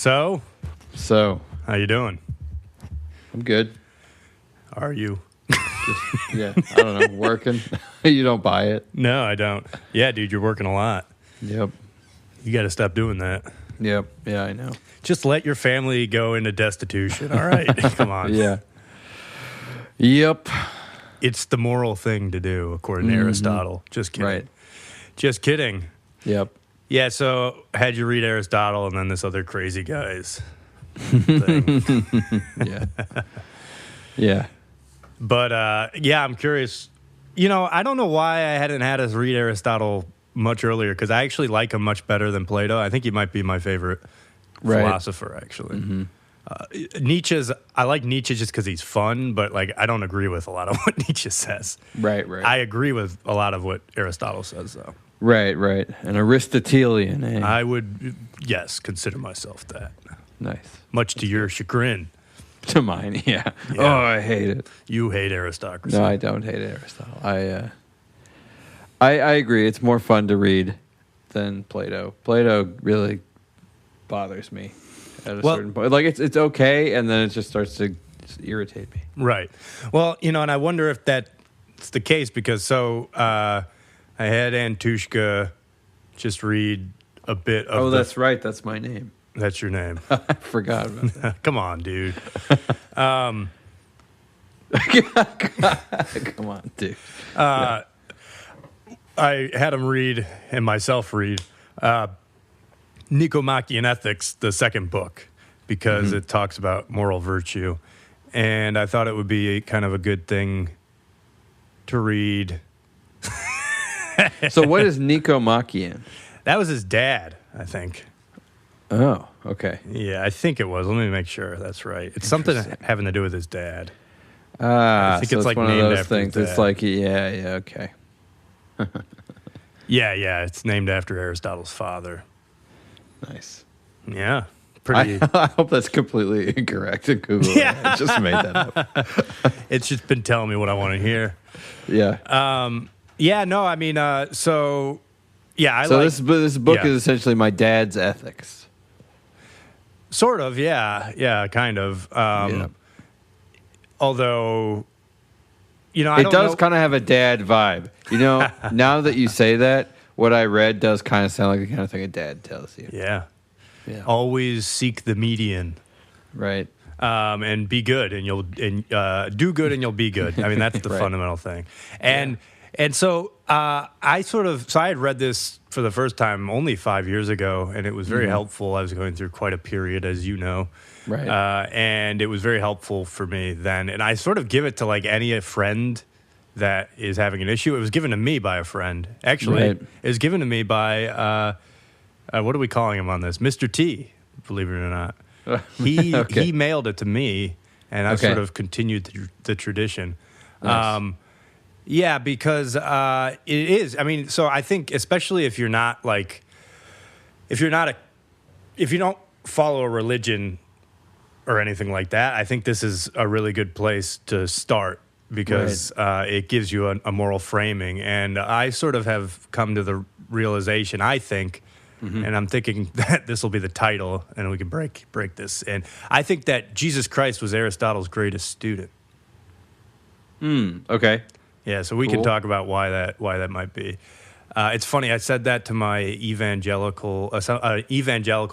So, how you doing? I'm good. Are you? I don't know, working. You don't buy it? No, I don't. Yeah, dude, you're working a lot. Yep. You got to stop doing that. Yep. Yeah, I know. Just let your family go into destitution. All right. Come on. Yeah. Yep. It's the moral thing to do, according to Aristotle. Just kidding. Right. Just kidding. Yep. Yeah, so had you read Aristotle and then this other crazy guy's thing. Yeah. Yeah. But, I'm curious. You know, I don't know why I hadn't had us read Aristotle much earlier, because I actually like him much better than Plato. I think he might be my favorite philosopher, actually. Mm-hmm. I like Nietzsche just because he's fun, but like I don't agree with a lot of what Nietzsche says. Right. I agree with a lot of what Aristotle says, though. Right. An Aristotelian, eh? I would, yes, consider myself that. Nice. Much to your chagrin. To mine, yeah. Oh, I hate it. You hate aristocracy. No, I don't hate Aristotle. I agree. It's more fun to read than Plato. Plato really bothers me at a certain point. Like it's okay, and then it just starts to irritate me. Right. Well, and I wonder if that's the case, because I had Antushka just read a bit of. Oh, that's right. That's my name. That's your name. I forgot about that. Come on, dude. Come on, dude. I had him read and myself read Nicomachian Ethics, the second book, because it talks about moral virtue. And I thought it would be kind of a good thing to read. So what is Nicomachian? That was his dad, I think. Oh, okay. Yeah, I think it was. Let me make sure that's right. It's something having to do with his dad. I think so it's like one named of those after things. his It's dad. like, yeah, okay. Yeah, it's named after Aristotle's father. Nice. Yeah, pretty. I hope that's completely incorrect in Google. Yeah. I just made that up. It's just been telling me what I want to hear. Yeah. So this book is essentially my dad's ethics. Sort of, yeah, kind of. Although, I don't does know. kind of have a dad vibe. Now that you say that, what I read does kind of sound like the kind of thing a dad tells you. Yeah. Yeah. Always seek the median. Right. And be good, and you'll do good, and you'll be good. I mean, that's the Right. fundamental thing. And so I had read this for the first time only 5 years ago, and it was very helpful. I was going through quite a period, as you know. Right. And it was very helpful for me then. And I sort of give it to like any friend that is having an issue. It was given to me by a friend. Actually, Right. it was given to me by, what are we calling him on this? Mr. T, believe it or not. Okay. He mailed it to me, and I sort of continued the tradition. Nice. Because it is. I mean, so I think especially if you don't follow a religion or anything like that, I think this is a really good place to start, because it gives you a moral framing. And I sort of have come to the realization, I think, and I'm thinking that this will be the title, and we can break this. And I think that Jesus Christ was Aristotle's greatest student. Okay. Yeah, so we can talk about why that might be. It's funny. I said that to my evangelical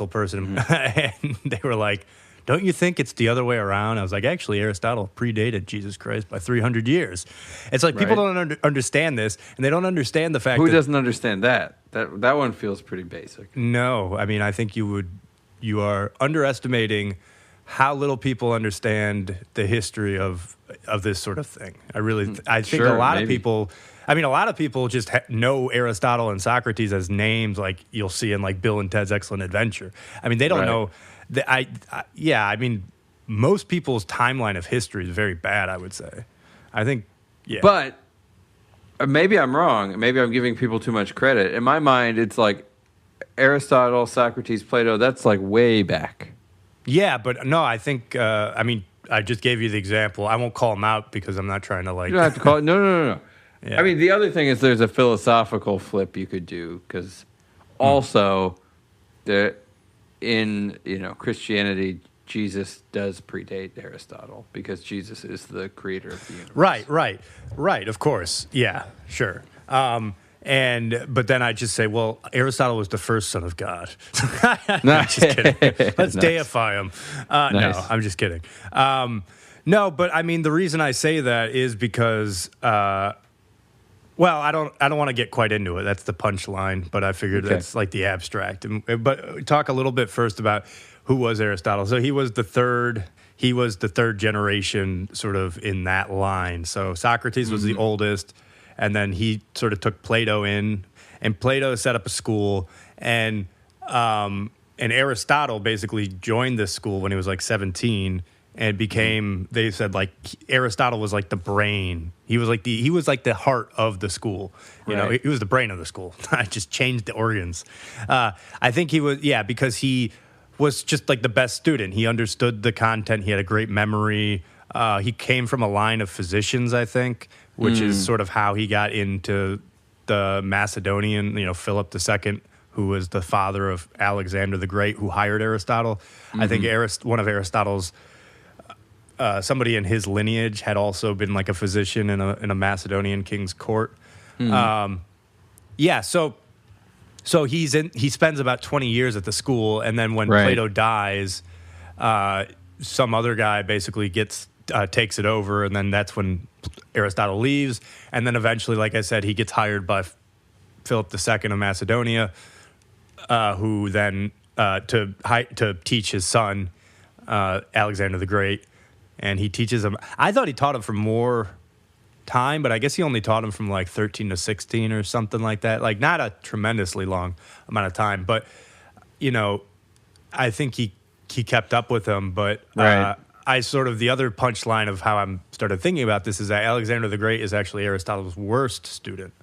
person, and they were like, "Don't you think it's the other way around?" I was like, "Actually, Aristotle predated Jesus Christ by 300 years." It's like people don't understand this, and they don't understand the fact. Who that, doesn't understand that? That one feels pretty basic. No, I mean, I think you are underestimating how little people understand the history of this sort of thing. I think a lot of people. I mean, a lot of people just know Aristotle and Socrates as names, like you'll see in like Bill and Ted's Excellent Adventure. I mean, they don't know. I mean, most people's timeline of history is very bad, I would say. I think, yeah. But maybe I'm wrong. Maybe I'm giving people too much credit. In my mind, it's like Aristotle, Socrates, Plato, that's like way back. Yeah, but no, I think, I just gave you the example. I won't call them out because I'm not trying to like... You don't have to call it. No. Yeah. I mean, the other thing is there's a philosophical flip you could do, because also in Christianity, Jesus does predate Aristotle because Jesus is the creator of the universe. Right. Of course. Yeah, sure. But then I just say, well, Aristotle was the first son of God. No, just kidding. Let's deify him. Nice. No, I'm just kidding. No, but I mean, the reason I say that is because, I don't want to get quite into it. That's the punchline, but I figured that's like the abstract. But talk a little bit first about who was Aristotle. So he was the third generation sort of in that line. So Socrates was the oldest. And then he sort of took Plato in, and Plato set up a school, and Aristotle basically joined this school when he was like 17, and became. They said like Aristotle was like the brain. He was like the heart of the school. You know, he was the brain of the school. I just changed the organs. I think he was because he was just like the best student. He understood the content. He had a great memory. He came from a line of physicians, I think, which is sort of how he got into the Macedonian, Philip II, who was the father of Alexander the Great, who hired Aristotle. I think one of Aristotle's, somebody in his lineage had also been like a physician in a Macedonian king's court. So he spends about 20 years at the school, and then when Plato dies, some other guy basically takes it over, and then that's when Aristotle leaves, and then eventually, like I said, he gets hired by Philip II of Macedonia, who then to teach his son Alexander the Great, and he teaches him. I thought he taught him for more time, but I guess he only taught him from like 13 to 16 or something like that. Like not a tremendously long amount of time, but I think he kept up with him, but. I sort of, the other punchline of how I'm started thinking about this is that Alexander the Great is actually Aristotle's worst student.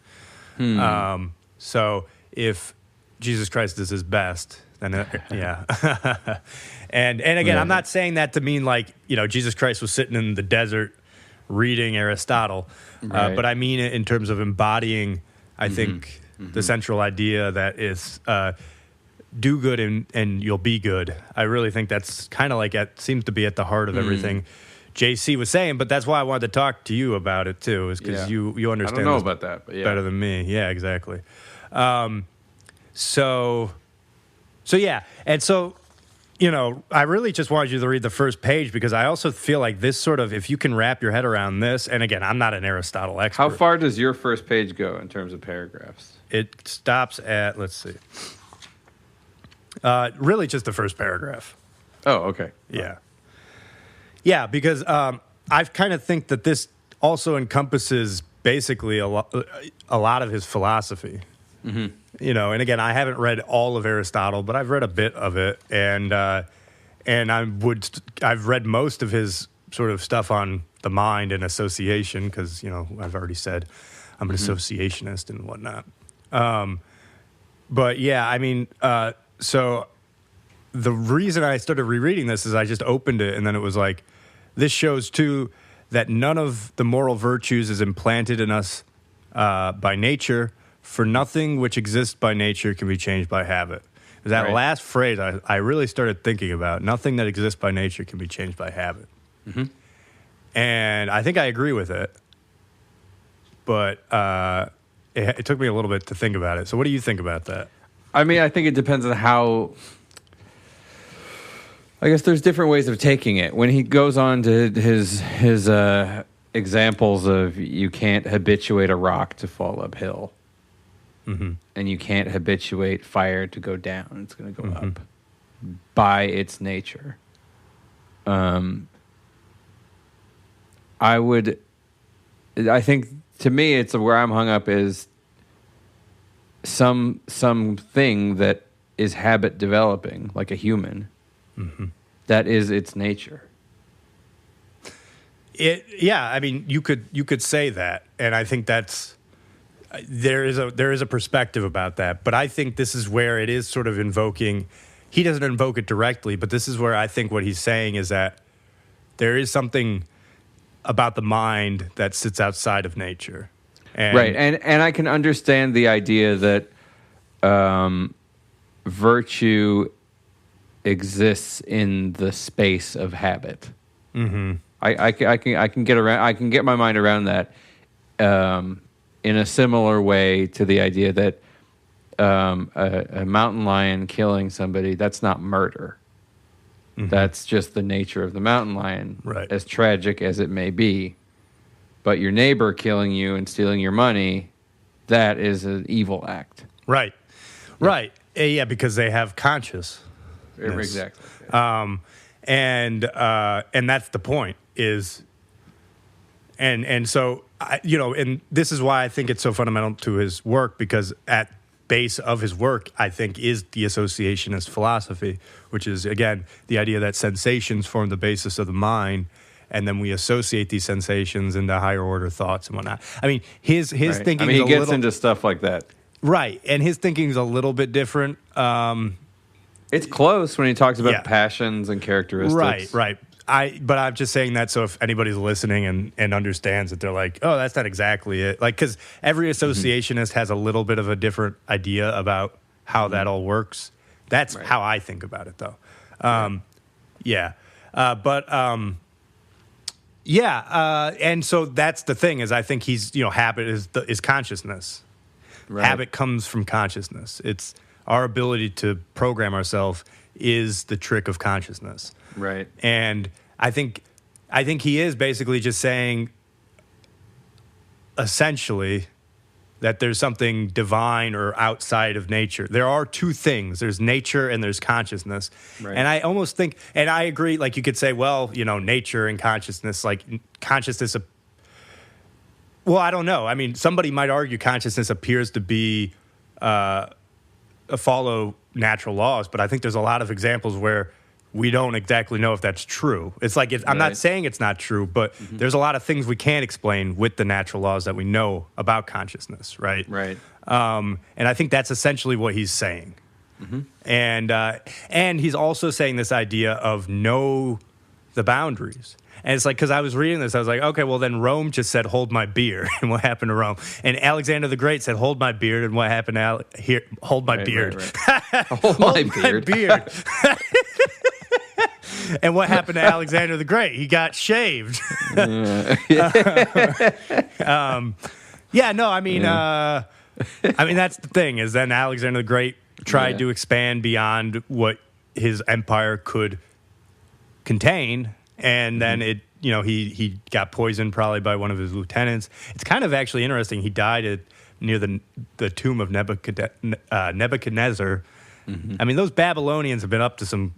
So if Jesus Christ is his best, then and again, I'm not saying that to mean like, Jesus Christ was sitting in the desert reading Aristotle, but I mean it in terms of embodying, I think, the central idea that is, do good and you'll be good. I really think that's kind of like seems to be at the heart of everything JC was saying, but that's why I wanted to talk to you about it too, is because you understand. I don't know about that, but better than me. Yeah, exactly. So yeah, and so I really just wanted you to read the first page because I also feel like this sort of, if you can wrap your head around this, and again, I'm not an Aristotle expert. How far does your first page go in terms of paragraphs? It stops at, let's see. Really just the first paragraph. Oh, okay. Yeah. Yeah, because I kind of think that this also encompasses basically a lot of his philosophy. And again, I haven't read all of Aristotle, but I've read a bit of it, and I've read most of his sort of stuff on the mind and association because I've already said I'm an associationist and whatnot. But yeah, I mean. So the reason I started rereading this is I just opened it, and then it was like, this shows, too, that none of the moral virtues is implanted in us by nature, for nothing which exists by nature can be changed by habit. That last phrase I really started thinking about. Nothing that exists by nature can be changed by habit. And I think I agree with it, but it took me a little bit to think about it. So what do you think about that? I mean, I think it depends on how. I guess there's different ways of taking it. When he goes on to his examples of you can't habituate a rock to fall uphill, and you can't habituate fire to go down; it's going to go up by its nature. I think to me, it's where I'm hung up is. Something that is habit developing, like a human, that is its nature. I mean, you could say that, and I think that's there is a perspective about that. But I think this is where it is sort of invoking. He doesn't invoke it directly, but this is where I think what he's saying is that there is something about the mind that sits outside of nature. And I can understand the idea that virtue exists in the space of habit. Mm-hmm. I can get my mind around that in a similar way to the idea that a mountain lion killing somebody, that's not murder. Mm-hmm. That's just the nature of the mountain lion, right. As tragic as it may be. But your neighbor killing you and stealing your money, that is an evil act. Right. Yeah. Right. Yeah, because they have conscious. Exactly. Yeah. And that's the point is, and so, and this is why I think it's so fundamental to his work, because at base of his work, I think, is the associationist philosophy, which is, again, the idea that sensations form the basis of the mind, and then we associate these sensations into higher order thoughts and whatnot. I mean, his right. thinking. He gets into stuff like that, right? And his thinking is a little bit different. It's close when he talks about passions and characteristics, right. But I'm just saying that so if anybody's listening and understands that, they're like, oh, that's not exactly it. Like, because every associationist has a little bit of a different idea about how that all works. That's how I think about it, though. And so that's the thing is, I think he's, habit is consciousness. Right. Habit comes from consciousness. It's our ability to program ourselves is the trick of consciousness. Right. And I think he is basically just saying, essentially, that there's something divine or outside of nature. There are two things. There's nature and there's consciousness. Right. And I almost think, and I agree, like you could say, well, nature and consciousness, like consciousness, well, I don't know. I mean, somebody might argue consciousness appears to be follow natural laws, but I think there's a lot of examples where we don't exactly know if that's true. It's like, I'm not saying it's not true, but there's a lot of things we can't explain with the natural laws that we know about consciousness, right? Right. And I think that's essentially what he's saying. Mm-hmm. And he's also saying this idea of know the boundaries. And it's like, because I was reading this, I was like, okay, well, then Rome just said, hold my beer. And what happened to Rome? And Alexander the Great said, hold my beard. And what happened to hold my beard. Right. Hold my beard. And what happened to Alexander the Great? He got shaved. I mean, that's the thing, is then Alexander the Great tried to expand beyond what his empire could contain. And then he got poisoned probably by one of his lieutenants. It's kind of actually interesting. He died near the tomb of Nebuchadnezzar. Mm-hmm. I mean, those Babylonians have been up to some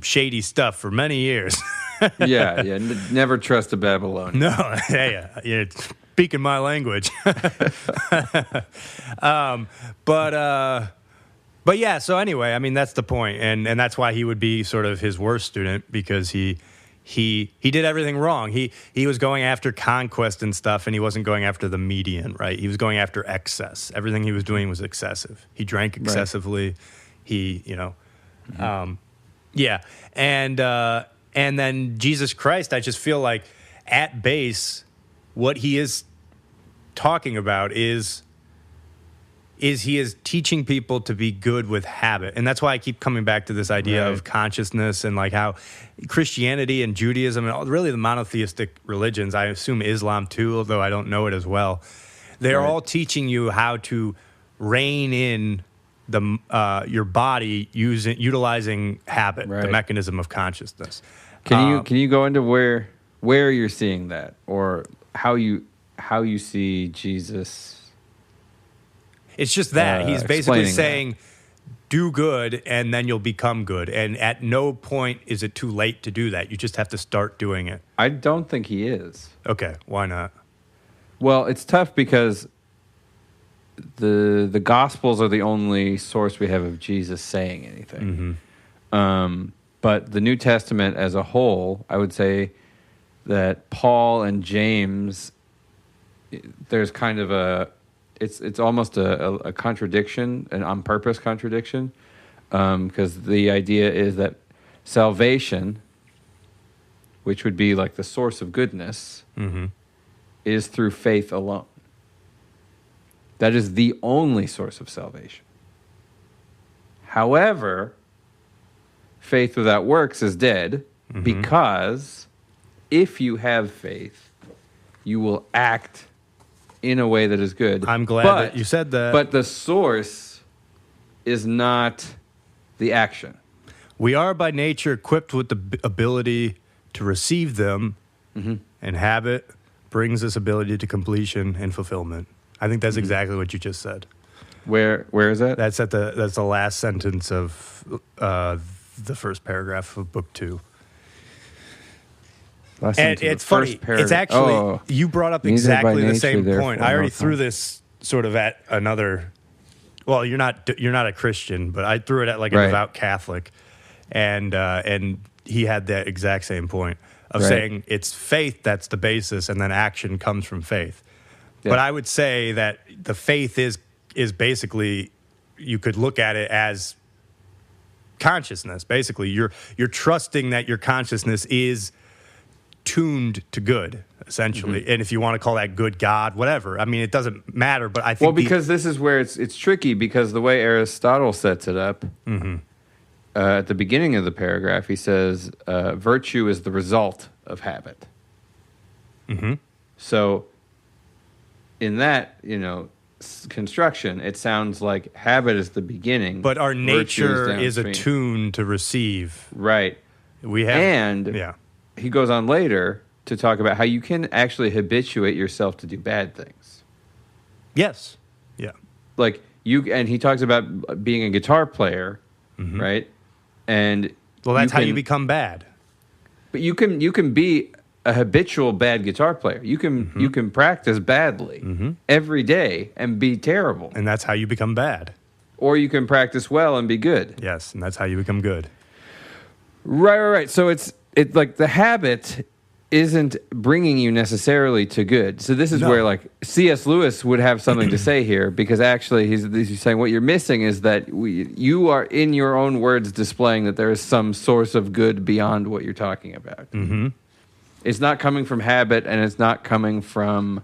shady stuff for many years. Never trust a Babylonian. No, you're speaking my language. But yeah. So anyway, I mean, that's the point, and that's why he would be sort of his worst student, because he did everything wrong. He was going after conquest and stuff, and he wasn't going after the median, right? He was going after excess. Everything he was doing was excessive. He drank excessively. Right. And then Jesus Christ, I just feel like at base, what he is talking about is he is teaching people to be good with habit. And that's why I keep coming back to this idea of consciousness, and like how Christianity and Judaism and really the monotheistic religions, I assume Islam too, although I don't know it as well, they're all teaching you how to rein in your body utilizing habit, the mechanism of consciousness. Can you go into where you're seeing that, or how you see Jesus? It's just that he's basically saying, do good and then you'll become good. And at no point is it too late to do that. You just have to start doing it. I don't think he is. Okay, why not? Well, it's tough because the Gospels are the only source we have of Jesus saying anything. Mm-hmm. But the New Testament as a whole, I would say that Paul and James, there's kind of it's almost a contradiction, an on purpose contradiction, because the idea is that salvation, which would be like the source of goodness, is through faith alone. That is the only source of salvation. However, faith without works is dead, because if you have faith, you will act in a way that is good. I'm glad that you said that. But the source is not the action. We are by nature equipped with the ability to receive them, and habit brings this ability to completion and fulfillment. I think that's exactly what you just said. Where is that? That's the last sentence of the first paragraph of book 2. And it's funny. It's actually you brought up exactly the same point. I already threw this sort of at another. Well, you're not a Christian, but I threw it at like a devout Catholic, and he had that exact same point of saying it's faith that's the basis, and then action comes from faith. Yeah. But I would say that the faith is basically, you could look at it as consciousness. Basically, you're trusting that your consciousness is tuned to good, essentially. And if you want to call that good, God, whatever. I mean, it doesn't matter, but I think... Well, because this is where it's tricky, because the way Aristotle sets it up, at the beginning of the paragraph, he says, virtue is the result of habit. So, in that, construction, it sounds like habit is the beginning. But our nature is attuned to receive. Right. We have... And he goes on later to talk about how you can actually habituate yourself to do bad things. Yes. Yeah. Like and he talks about being a guitar player, right? And that's how you become bad. But you can be a habitual bad guitar player. You can practice badly every day and be terrible. And that's how you become bad. Or you can practice well and be good. Yes, and that's how you become good. Right. So it's like the habit isn't bringing you necessarily to good. So this is where like C.S. Lewis would have something to say here, because actually he's saying what you're missing is that you are, in your own words, displaying that there is some source of good beyond what you're talking about. It's not coming from habit, and it's not coming from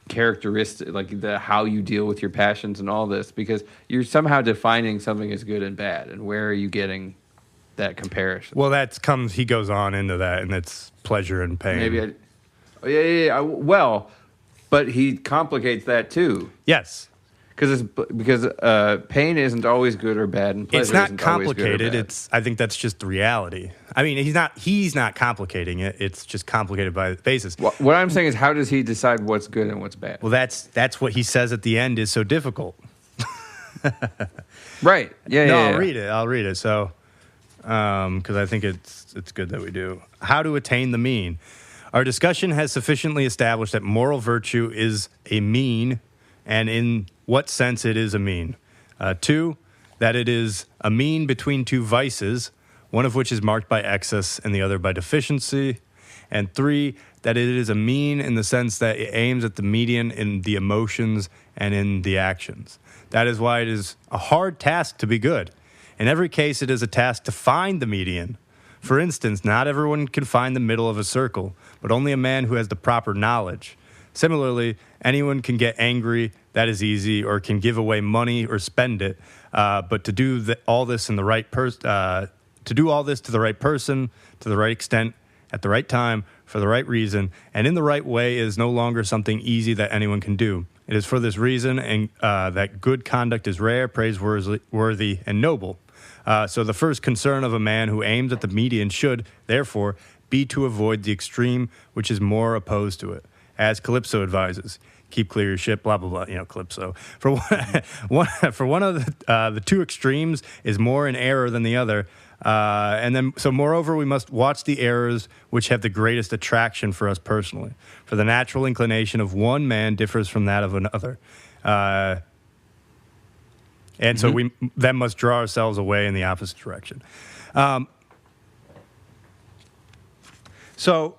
characteristic, like how you deal with your passions and all this, because you're somehow defining something as good and bad, and where are you getting that comparison? Well, he goes on into that, and it's pleasure and pain. Well, but he complicates that too. Yes. Because pain isn't always good or bad, and pleasure it's not isn't complicated. Always good or bad. I think that's just the reality. I mean, he's not complicating it. It's just complicated by the basis. What I'm saying is, how does he decide what's good and what's bad? Well, that's what he says at the end is so difficult. Right. I'll read it. So, because I think it's good that we do. How to attain the mean. Our discussion has sufficiently established that moral virtue is a mean, and in what sense it is a mean. 2, that it is a mean between two vices, one of which is marked by excess and the other by deficiency. And 3, that it is a mean in the sense that it aims at the median in the emotions and in the actions. That is why it is a hard task to be good. In every case, it is a task to find the median. For instance, not everyone can find the middle of a circle, but only a man who has the proper knowledge. Similarly, anyone can get angry, that is easy, or can give away money or spend it. But to do all this in the right to do all this to the right person, to the right extent, at the right time, for the right reason, and in the right way is no longer something easy that anyone can do. It is for this reason and that good conduct is rare, praiseworthy, and noble. So the first concern of a man who aims at the median should, therefore, be to avoid the extreme which is more opposed to it. As Calypso advises, keep clear your ship, blah, blah, blah, Calypso. For one of the two extremes is more in error than the other. So moreover, we must watch the errors which have the greatest attraction for us personally. For the natural inclination of one man differs from that of another. So we then must draw ourselves away in the opposite direction. So,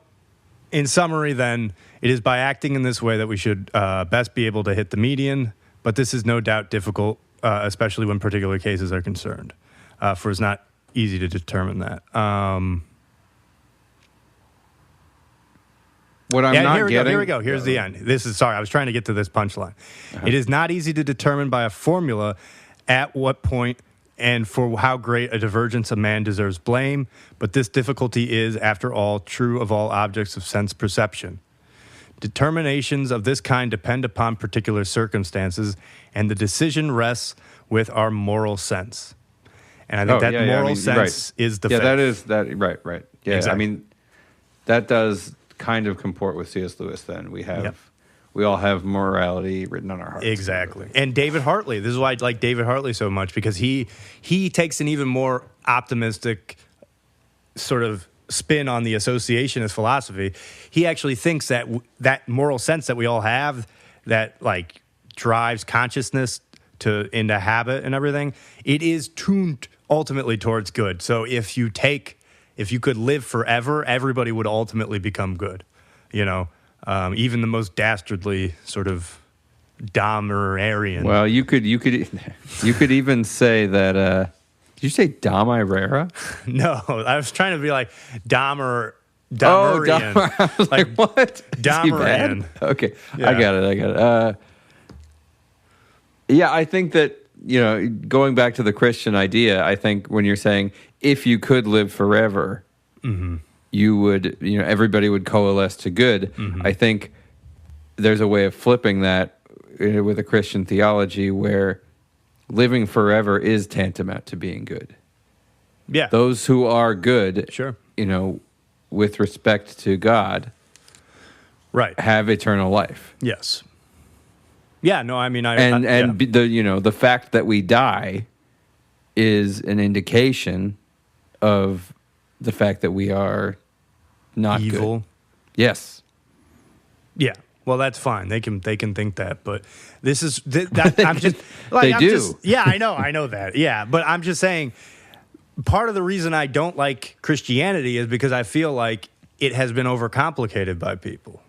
in summary, then, it is by acting in this way that we should best be able to hit the median, but this is no doubt difficult, especially when particular cases are concerned, for it's not easy to determine that. Here we go. Here's the end. I was trying to get to this punchline. It is not easy to determine by a formula at what point and for how great a divergence a man deserves blame, but this difficulty is, after all, true of all objects of sense perception. Determinations of this kind depend upon particular circumstances, and the decision rests with our moral sense. And I think moral sense is the faith. That is that right. Yeah, exactly. I mean, that does kind of comport with C.S. Lewis. Then we all have morality written on our hearts. Exactly. And David Hartley, this is why I like David Hartley so much, because he takes an even more optimistic sort of spin on the associationist philosophy. He actually thinks that that moral sense that we all have, that like drives consciousness into habit and everything, it is tuned ultimately towards good. So if you could live forever, everybody would ultimately become good. You know, even the most dastardly sort of Dahmerian. Well, you could even say that. Did you say Dahmerera? No, I was trying to be like Dahmerian. Oh, Dahmer. I was like what? Dahmerian. Okay, yeah. I got it. Yeah, I think that, you know, going back to the Christian idea, I think when you're saying if you could live forever, you would, you know, everybody would coalesce to good. I think there's a way of flipping that with a Christian theology where living forever is tantamount to being good. Yeah. Those who are good, sure, you know, with respect to God, right, have eternal life. Yes. Yeah, no, I mean, the fact that we die is an indication of the fact that we are not evil. Good. Yes. Yeah. Well, that's fine. They can think that, but this is I'm just like they I'm do. Just, yeah, I know that. Yeah, but I'm just saying part of the reason I don't like Christianity is because I feel like it has been overcomplicated by people.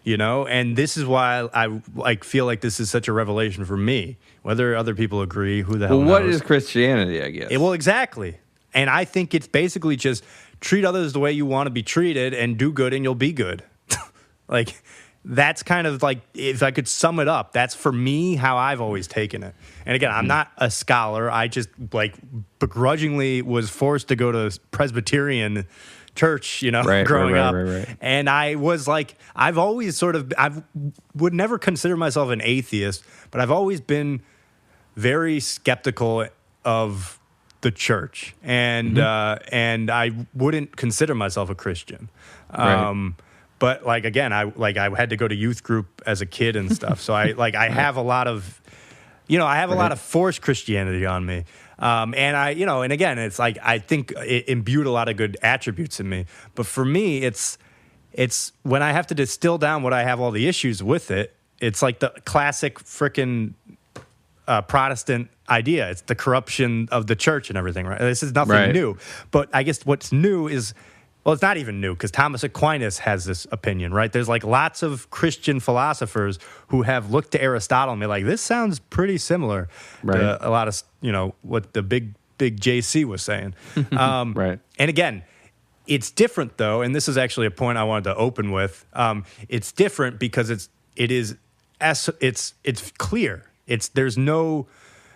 You know, and this is why I like feel like this is such a revelation for me. Whether other people agree, who the hell knows? Well, what is Christianity, I guess? Well, exactly. And I think it's basically just treat others the way you want to be treated and do good and you'll be good. Like, that's kind of like, if I could sum it up, that's for me how I've always taken it. And again, I'm not a scholar. I just like begrudgingly was forced to go to Presbyterian church, you know, growing up. Right. And I was like, I've always would never consider myself an atheist, but I've always been very skeptical of the church. And I wouldn't consider myself a Christian. But like, again, I had to go to youth group as a kid and stuff. So I have a lot of, you know, a lot of forced Christianity on me. And again, it's like, I think it imbued a lot of good attributes in me. But for me, it's when I have to distill down what I have all the issues with it, it's like the classic frickin' Protestant idea. It's the corruption of the church and everything, right? This is nothing new. But I guess what's new is, well, it's not even new because Thomas Aquinas has this opinion, right? There's like lots of Christian philosophers who have looked to Aristotle and be like, this sounds pretty similar to a lot of, you know, what the big JC was saying. And again, it's different though, and this is actually a point I wanted to open with. It's different because it's clear. There's no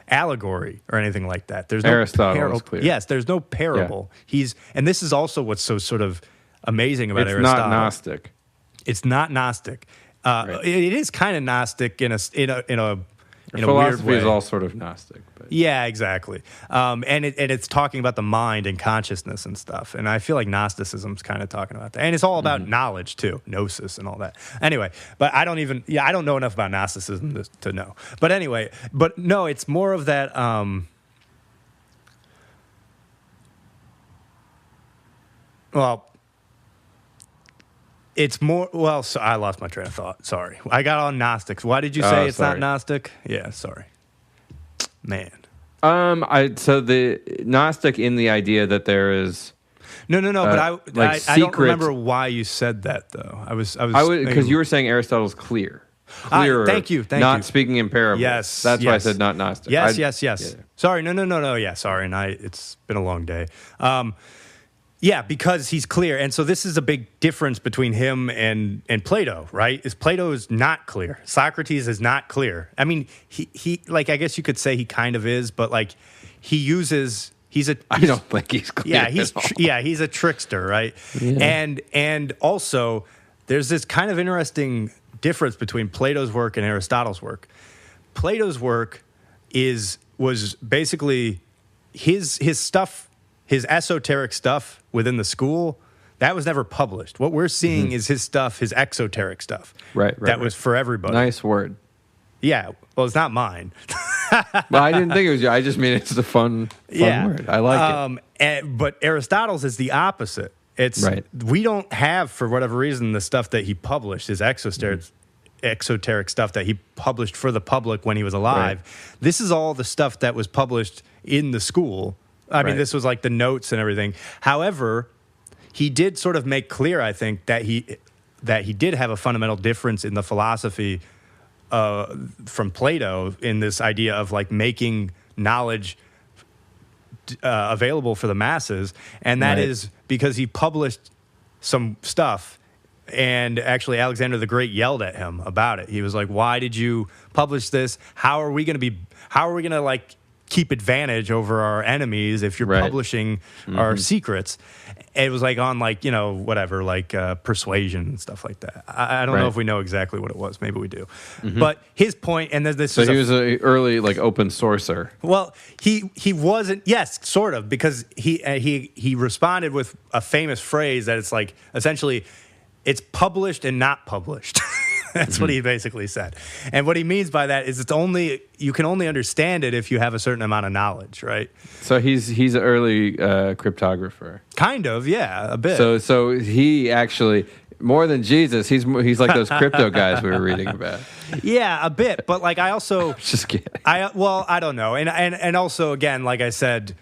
allegory or anything like that. There's no Aristotle is clear. Yes, there's no parable. Yeah. And this is also what's so sort of amazing about Aristotle. It's not Gnostic. It's not Gnostic. It is kind of Gnostic in a philosophy weird way. Is all sort of Gnostic. But. Yeah, exactly. And it's talking about the mind and consciousness and stuff. And I feel like Gnosticism's kind of talking about that. And it's all about knowledge too, gnosis and all that. Anyway, but I don't know enough about Gnosticism to know. But anyway, but no, it's more of that. It's more, so I lost my train of thought. Sorry. I got on Gnostics. Why did you say it's not Gnostic? Yeah, sorry. Man. So the Gnostic in the idea that there is No, but like I don't remember why you said that though. I was because you were saying Aristotle's clearer. Thank you. Not speaking in parables. Yes. That's why I said not Gnostic. Yes. Yeah. Sorry, no. Yeah, sorry. And it's been a long day. Yeah, because he's clear. And so this is a big difference between him and Plato, right? Plato is not clear. Socrates is not clear. I mean, he like, I guess you could say he kind of is, but like he uses. I don't think he's clear. Yeah, he's a trickster, right? Yeah. And also, there's this kind of interesting difference between Plato's work and Aristotle's work. Plato's work was basically his stuff, his esoteric stuff within the school. That was never published. What we're seeing is his stuff, his exoteric stuff. Right. That was for everybody. Nice word. Yeah. Well, it's not mine. Well, I didn't think it was you. I just mean it's a fun word. I like it. But Aristotle's is the opposite. It's we don't have, for whatever reason, the stuff that he published, his exoteric stuff that he published for the public when he was alive. Right. This is all the stuff that was published in the school. I mean, this was like the notes and everything. However, he did sort of make clear, I think, that he did have a fundamental difference in the philosophy from Plato in this idea of like making knowledge available for the masses, and that is because he published some stuff, and actually Alexander the Great yelled at him about it. He was like, "Why did you publish this? How are we going to like keep advantage over our enemies if you're publishing our secrets?" It was like on like, whatever, like persuasion and stuff like that. I don't know if we know exactly what it was. Maybe we do. But his point, and this so he was an early like open sourcer. Well, he wasn't. Yes, sort of, because he responded with a famous phrase that it's like essentially it's published and not published. That's what he basically said. And what he means by that is you can only understand it if you have a certain amount of knowledge, right? So he's an early cryptographer. Kind of, yeah, a bit. So he actually, more than Jesus, he's like those crypto guys we were reading about. Yeah, a bit. But like I also just kidding. I don't know. And also again, like I said,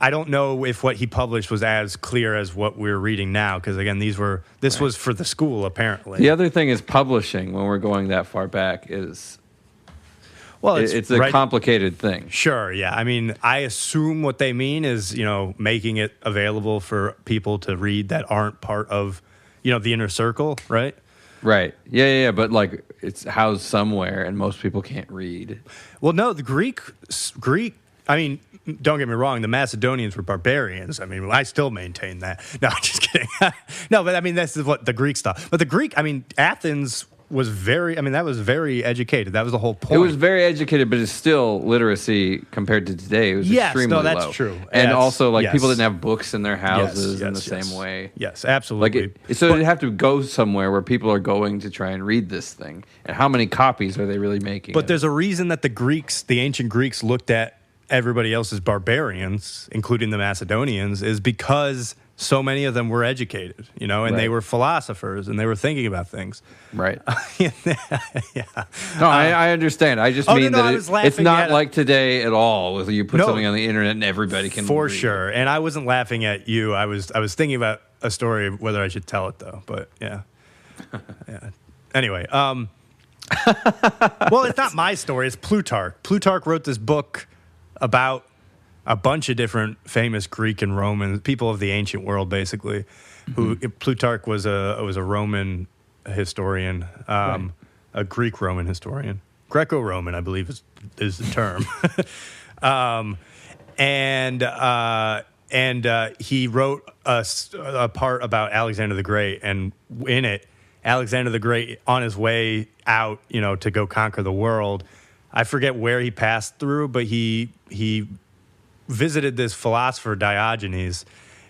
I don't know if what he published was as clear as what we're reading now, because again, this was for the school apparently. The other thing is publishing. When we're going that far back, it's a complicated thing. Sure, yeah. I mean, I assume what they mean is making it available for people to read that aren't part of the inner circle, right? Right. Yeah. But like it's housed somewhere, and most people can't read. Well, no, the Greek. I mean, don't get me wrong, the Macedonians were barbarians. I mean, I still maintain that. No, I'm just kidding. No, but I mean, this is what the Greek stuff. But the Greek, I mean, Athens was that was very educated. That was the whole point. It was very educated, but it's still literacy compared to today. It was extremely low. That's true. And also, like, people didn't have books in their houses in the same way. Yes, absolutely. It'd have to go somewhere where people are going to try and read this thing. And how many copies are they really making? But there's a reason that the ancient Greeks looked at everybody else as barbarians, including the Macedonians, is because so many of them were educated, and they were philosophers and they were thinking about things. Right. Yeah. No, I understand. I just mean that it's not like today at all. Where you put something on the internet and everybody can for read sure. And I wasn't laughing at you. I was thinking about a story, whether I should tell it though. But yeah. Anyway, well, it's not my story. It's Plutarch. Plutarch wrote this book about a bunch of different famous Greek and Roman people of the ancient world, basically. Who Plutarch was a Roman historian, a Greek Roman historian, Greco-Roman, I believe is the term. And he wrote a part about Alexander the Great, and in it, Alexander the Great on his way out, to go conquer the world. I forget where he passed through, but he visited this philosopher Diogenes,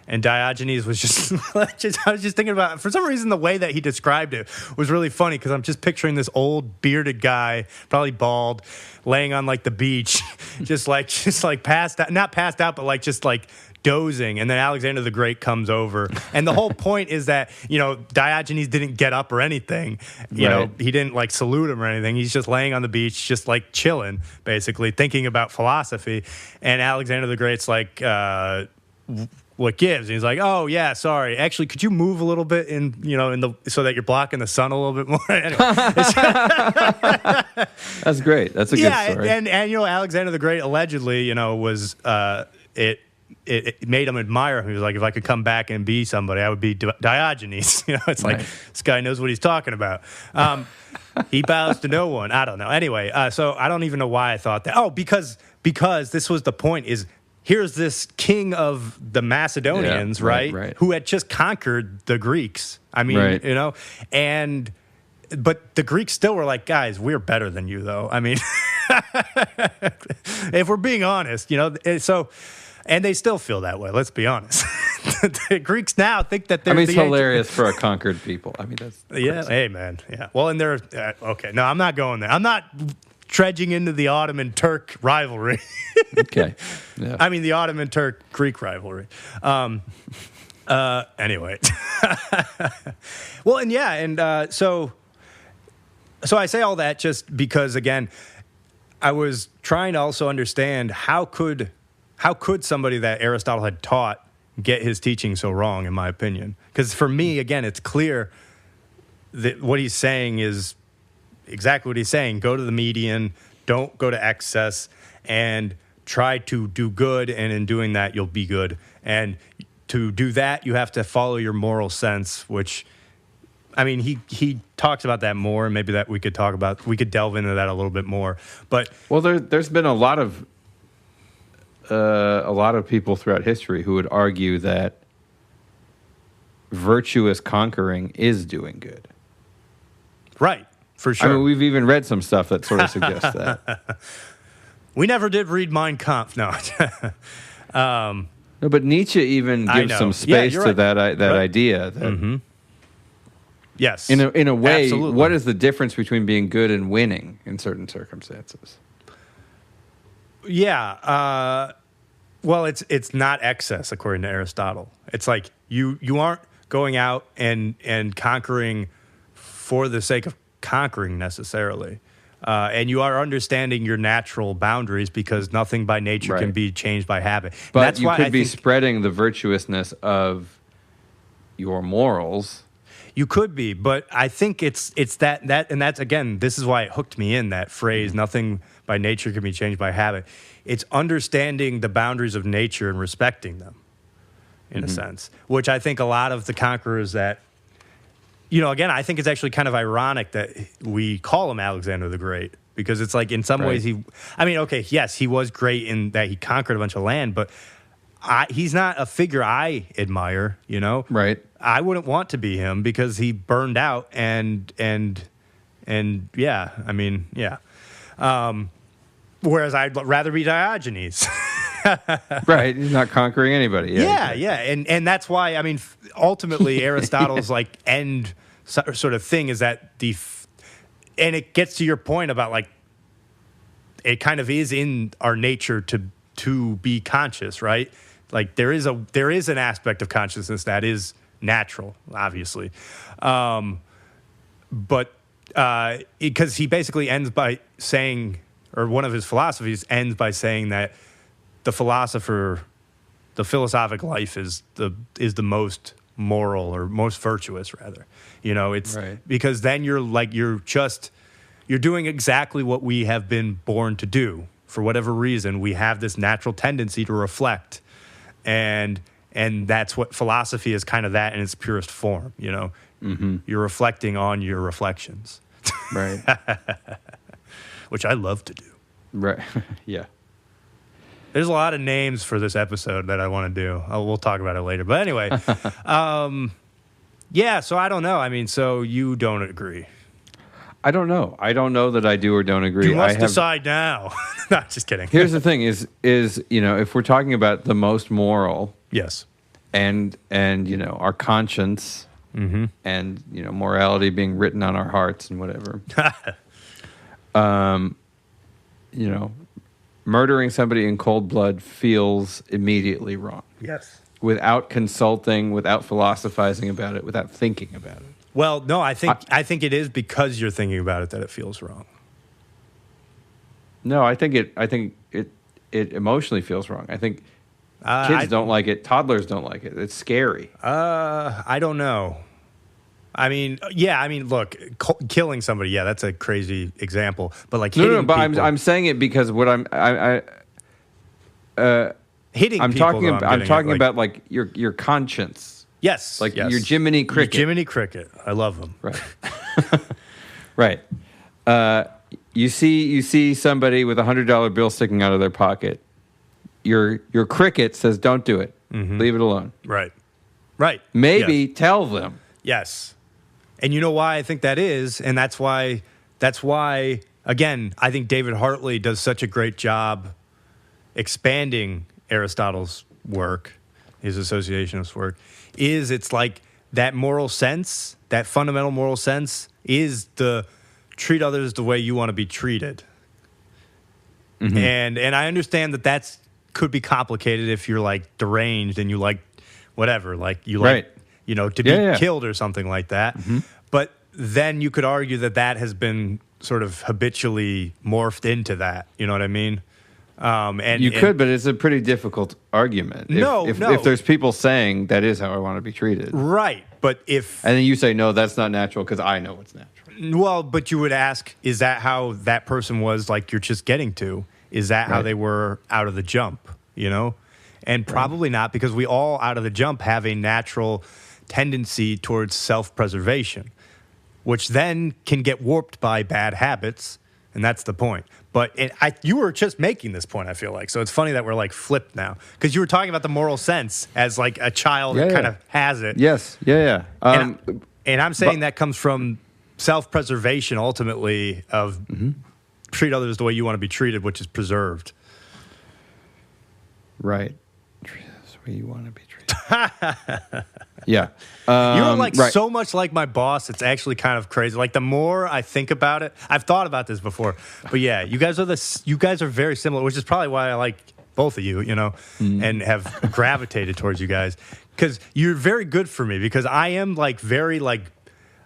and Diogenes was just, I was just thinking about, for some reason, the way that he described it was really funny, because I'm just picturing this old bearded guy, probably bald, laying on like the beach, just like passed out, not passed out, but like just like dozing, and then Alexander the Great comes over, and the whole point is that Diogenes didn't get up or anything, you know, he didn't like salute him or anything. He's just laying on the beach, just like chilling, basically thinking about philosophy. And Alexander the Great's like, what gives? And he's like, oh yeah, sorry, actually, could you move a little bit so that you're blocking the sun a little bit more? Anyway, that's great. That's a good story. And Alexander the Great allegedly, was it made him admire him. He was like, if I could come back and be somebody, I would be Diogenes. It's like, this guy knows what he's talking about. He bows to no one. I don't know. Anyway, so I don't even know why I thought that. Oh, because this was the point, is here's this king of the Macedonians, right, who had just conquered the Greeks. I mean, you know, but the Greeks still were like, guys, we're better than you, though. I mean, if we're being honest, you know, so, and they still feel that way. Let's be honest. The Greeks now think that they're. I mean, it's hilarious for a conquered people. I mean, that's crazy. Yeah. Hey, man. Yeah. Well, and they're okay. No, I'm not going there. I'm not trudging into the Ottoman Turk rivalry. Okay. Yeah. I mean, the Ottoman Turk Greek rivalry. Anyway. Well, and yeah, and so I say all that just because, again, I was trying to also understand how could somebody that Aristotle had taught get his teaching so wrong, in my opinion. Because for me, again, it's clear that what he's saying is exactly what he's saying. Go to the median, don't go to excess, and try to do good, and in doing that, you'll be good. And to do that, you have to follow your moral sense, which, I mean, he talks about that more, and maybe that we could delve into that a little bit more. But well, there's been a lot of people throughout history who would argue that virtuous conquering is doing good. Right, for sure. I mean, we've even read some stuff that sort of suggests that. We never did read Mein Kampf, no. No, but Nietzsche even gives some space to that idea. That yes. In a way, absolutely. What is the difference between being good and winning in certain circumstances? Yeah. Well, it's not excess, according to Aristotle. It's like you aren't going out and conquering for the sake of conquering necessarily. And you are understanding your natural boundaries because nothing by nature can be changed by habit. But that's you could be spreading the virtuousness of your morals. You could be, but I think it's that and that's, again, this is why it hooked me in, that phrase, nothing by nature can be changed by habit. It's understanding the boundaries of nature and respecting them, in a sense, which I think a lot of the conquerors that, you know, again, I think it's actually kind of ironic that we call him Alexander the Great, because it's like in some ways he was great in that he conquered a bunch of land, but he's not a figure I admire, you know? Right. I wouldn't want to be him because he burned out and yeah, I mean, yeah. Whereas I'd rather be Diogenes. Right, he's not conquering anybody. Yeah, and that's why, I mean, ultimately Aristotle's like end sort of thing is that and it gets to your point about like it kind of is in our nature to be conscious, right? Like there is an aspect of consciousness that is natural, obviously, but because he basically ends by saying, or one of his philosophies ends by saying that the philosophic life is the most moral or most virtuous, rather. You know, it's because then you're doing exactly what we have been born to do. For whatever reason, we have this natural tendency to reflect, and that's what philosophy is, kind of that in its purest form. You know, you're reflecting on your reflections, right? Which I love to do. Right. Yeah. There's a lot of names for this episode that I want to do. We'll talk about it later. But anyway, yeah, so I don't know. I mean, so you don't agree. I don't know. I don't know that I do or don't agree. You must decide now. No, just kidding. Here's the thing is, you know, if we're talking about the most moral. Yes. And you know, our conscience and, you know, morality being written on our hearts and whatever. You know, murdering somebody in cold blood feels immediately wrong. Yes. Without consulting, without philosophizing about it, without thinking about it. Well, no, I think it is because you're thinking about it that it feels wrong. No, I think it emotionally feels wrong. I think kids don't like it. Toddlers don't like it. It's scary. I don't know. I mean, yeah. I mean, look, killing somebody. Yeah, that's a crazy example. But like hitting but people, I'm saying it because what I'm hitting. I'm people, talking. I'm talking about like your conscience. Yes, like your Jiminy Cricket. Your Jiminy Cricket. I love him. Right. Right. You see somebody with $100 bill sticking out of their pocket. your cricket says don't do it. Leave it alone. Right. Maybe tell them. Yes. And you know why I think that is, and that's why again, I think David Hartley does such a great job expanding Aristotle's work, his associationist work, is it's like that moral sense, that fundamental moral sense is the treat others the way you want to be treated. And I understand that could be complicated if you're like deranged and you like whatever, like you like, to be killed or something like that. But then you could argue that has been sort of habitually morphed into that. You know what I mean? And could, but it's a pretty difficult argument. If there's people saying that is how I want to be treated. Right. But and then you say, no, that's not natural because I know it's natural. Well, but you would ask, is that how that person was, like you're just getting to? Is that how they were out of the jump, And probably not, because we all out of the jump have a natural tendency towards self-preservation, which then can get warped by bad habits, and that's the point. But you were just making this point, I feel like. So it's funny that we're like flipped now, because you were talking about the moral sense as like a child that kind of has it. Yes, yeah. And I'm saying that comes from self-preservation, ultimately, of treat others the way you want to be treated, which is preserved. Right. Treat others the way you want to be treated. Yeah. You're like so much like my boss, it's actually kind of crazy. Like the more I think about it, I've thought about this before, but yeah, you guys are very similar, which is probably why I like both of you, and have gravitated towards you guys, because you're very good for me, because I am like very like,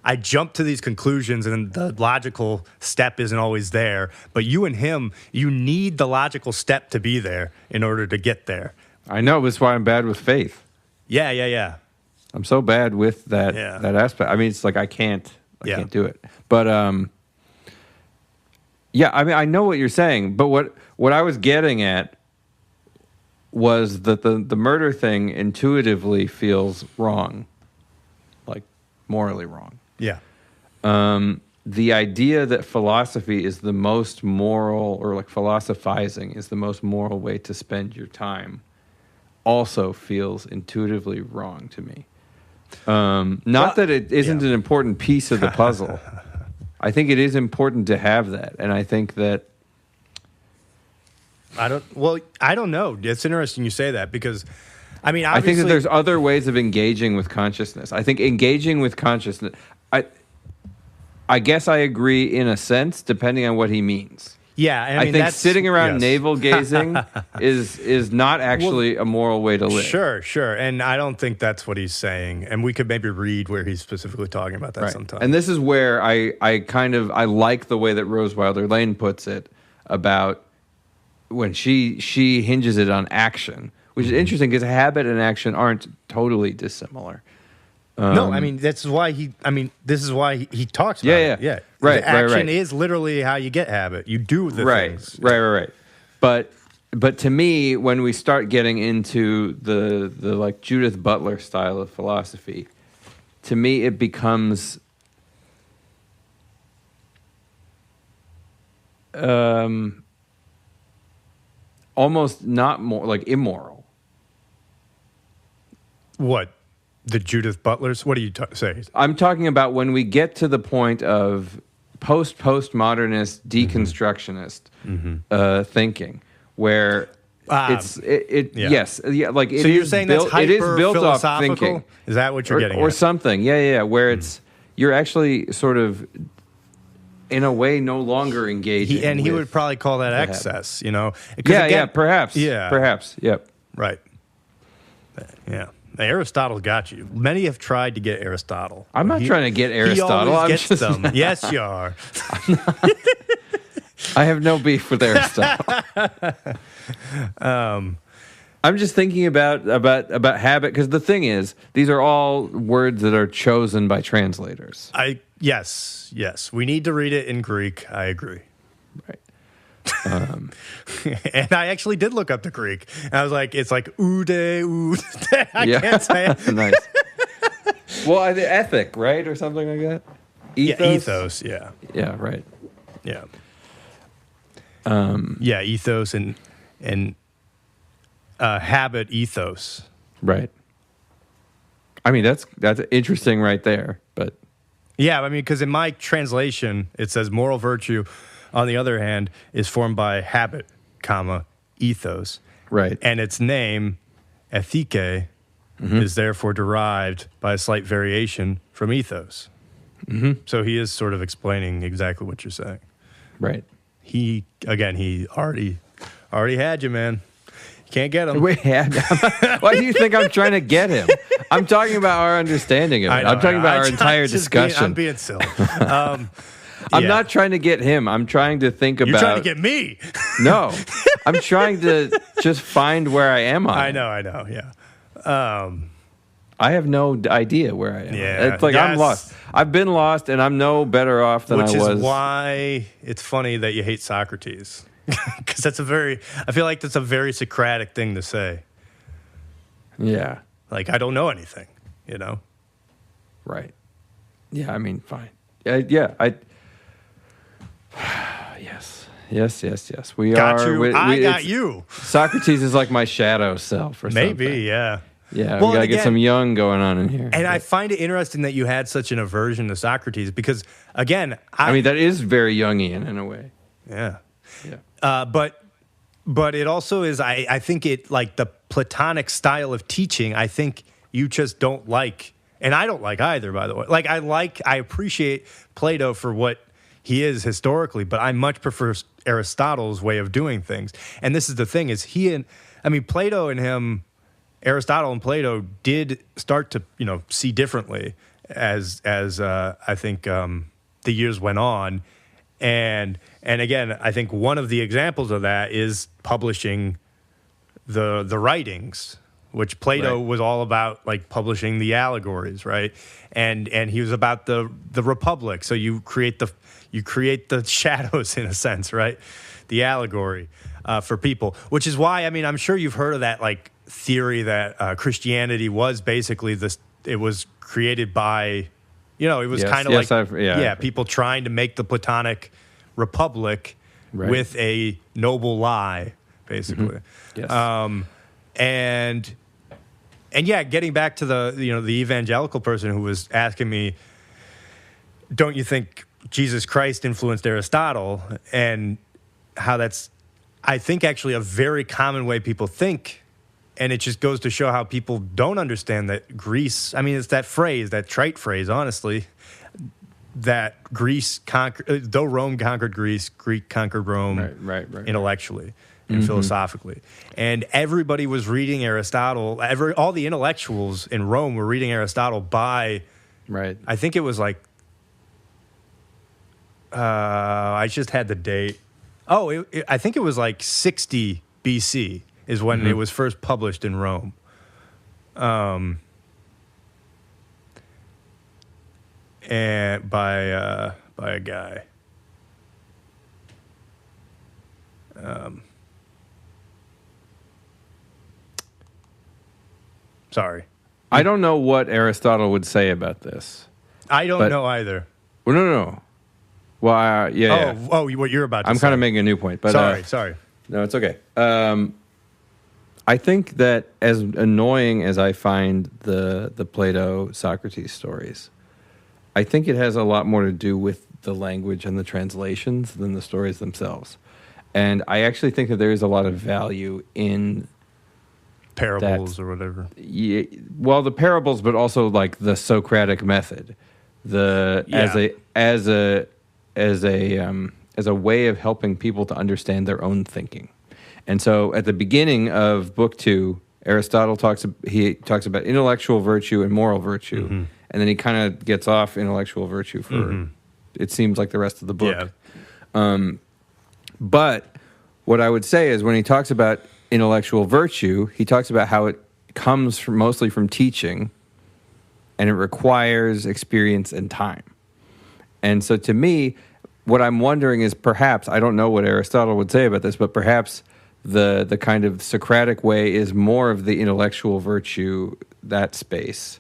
I jump to these conclusions and the logical step isn't always there. But you and him, you need the logical step to be there in order to get there. I know. That's why I'm bad with faith. Yeah. I'm so bad with that aspect. I mean, it's like I can't do it. But I mean, I know what you're saying. But what I was getting at was that the murder thing intuitively feels wrong, like morally wrong. Yeah. The idea that philosophy is the most moral, or like philosophizing is the most moral way to spend your time, also feels intuitively wrong to me. Not that it isn't an important piece of the puzzle. I think it is important to have that, and I think that I don't know. It's interesting you say that, because I mean, I think that there's other ways of engaging with consciousness. I think engaging with consciousness, I guess I agree in a sense, depending on what he means. Yeah, I think sitting around navel gazing is not actually a moral way to live. Sure, and I don't think that's what he's saying. And we could maybe read where he's specifically talking about that sometime. And this is where I like the way that Rose Wilder Lane puts it about when she hinges it on action, which is interesting because habit and action aren't totally dissimilar. No, I mean this is why he talks about it. Yeah. Right. Action is literally how you get habit. You do the things. Right. But to me, when we start getting into the like Judith Butler style of philosophy, to me it becomes almost not more like immoral. What? The Judith Butlers? What do you say? I'm talking about when we get to the point of postmodernist, deconstructionist thinking, where you're saying that's hyper-philosophical? Thinking. Is that what you're getting at? Or something, where you're actually sort of, in a way, no longer engaging. He would probably call that excess, Perhaps. Yep. Right. Yeah. Aristotle got you. Many have tried to get Aristotle. I'm not trying to get Aristotle. He always gets them. Yes, you are. I have no beef with Aristotle. I'm just thinking about habit, because the thing is, these are all words that are chosen by translators. Yes. We need to read it in Greek. I agree. Right. And I actually did look up the Greek. And I was like, it's like ude. I can't say it. Nice. Well, the ethic, right, or something like that. Ethos. Yeah. Yeah. Right. Yeah. Ethos and habit ethos. Right. I mean, that's interesting right there, but... Yeah, I mean, because in my translation, it says moral virtue, on the other hand, is formed by habit, comma, ethos. Right. And its name, ethike, is therefore derived by a slight variation from ethos. So he is sort of explaining exactly what you're saying. Right. He already had you, man. You can't get him. Why do you think I'm trying to get him? I'm talking about our understanding of it. I'm talking about our entire discussion. I'm being silly. I'm not trying to get him. I'm trying to think about... You're trying to get me. No. I'm trying to just find where I am on it. I know, yeah. I have no idea where I am. Yeah, it's like I'm lost. I've been lost, and I'm no better off than I was. Which is why it's funny that you hate Socrates. Because I feel like that's a very Socratic thing to say. Yeah. Like, I don't know anything, you know? Right. Yeah, I mean, fine. Yes. We got are. You. I got you. Socrates is like my shadow self or something. Maybe, yeah. Yeah, well, we got to get some young going on in here. And I find it interesting that you had such an aversion to Socrates because, again... I mean, that is very Jungian in a way. Yeah. Yeah. But it also is, I think it, like the Platonic style of teaching, I think you just don't like, and I don't like either, by the way. Like, I appreciate Plato for what he is historically, but I much prefer Aristotle's way of doing things. And this is the thing, is Plato and him, Aristotle and Plato did start to, see differently as I think the years went on. And again, I think one of the examples of that is publishing the writings, which Plato was all about, like publishing the allegories, right? And he was about the republic. So you create the shadows in a sense, right? The allegory for people, which is why I'm sure you've heard of that like theory that Christianity was basically this. It was created by. It was kind of people trying to make the Platonic republic with a noble lie, basically. Yes. And getting back to the evangelical person who was asking me, don't you think Jesus Christ influenced Aristotle? And how that's, I think, actually a very common way people think. And it just goes to show how people don't understand that Greece, it's that phrase, that trite phrase, honestly, that Greece conquered, though Rome conquered Greece, Greek conquered Rome intellectually and philosophically. And everybody was reading Aristotle, all the intellectuals in Rome were reading Aristotle by, I think it was like, I just had the date. I think it was like 60 BC. Is when it was first published in Rome. And by a guy. Sorry. I don't know what Aristotle would say about this. I don't know either. Well, no. Well, yeah. Oh, what you're about to say. I'm kind of making a new point. But, sorry. No, it's okay. I think that as annoying as I find the Plato-Socrates stories, I think it has a lot more to do with the language and the translations than the stories themselves. And I actually think that there is a lot of value in parables or whatever. Yeah, well, the parables, but also like the Socratic method, as a way of helping people to understand their own thinking. And so at the beginning of Book 2, Aristotle talks about intellectual virtue and moral virtue, and then he kind of gets off intellectual virtue for, it seems like the rest of the book. Yeah. But what I would say is when he talks about intellectual virtue, he talks about how it comes mostly from teaching, and it requires experience and time. And so to me, what I'm wondering is perhaps, I don't know what Aristotle would say about this, but perhaps the kind of Socratic way is more of the intellectual virtue, that space.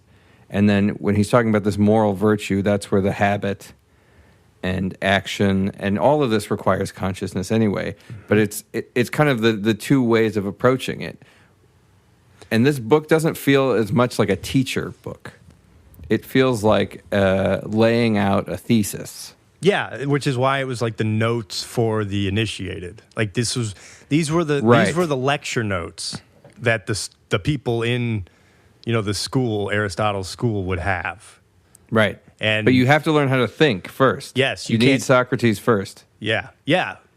And then when he's talking about this moral virtue, that's where the habit and action and all of this requires consciousness anyway. But it's kind of the two ways of approaching it. And this book doesn't feel as much like a teacher book. It feels like laying out a thesis. Yeah, which is why it was like the notes for the initiated. Like these were the lecture notes that the people in, the school, Aristotle's school, would have. Right. But you have to learn how to think first. Yes, you need Socrates first. Yeah.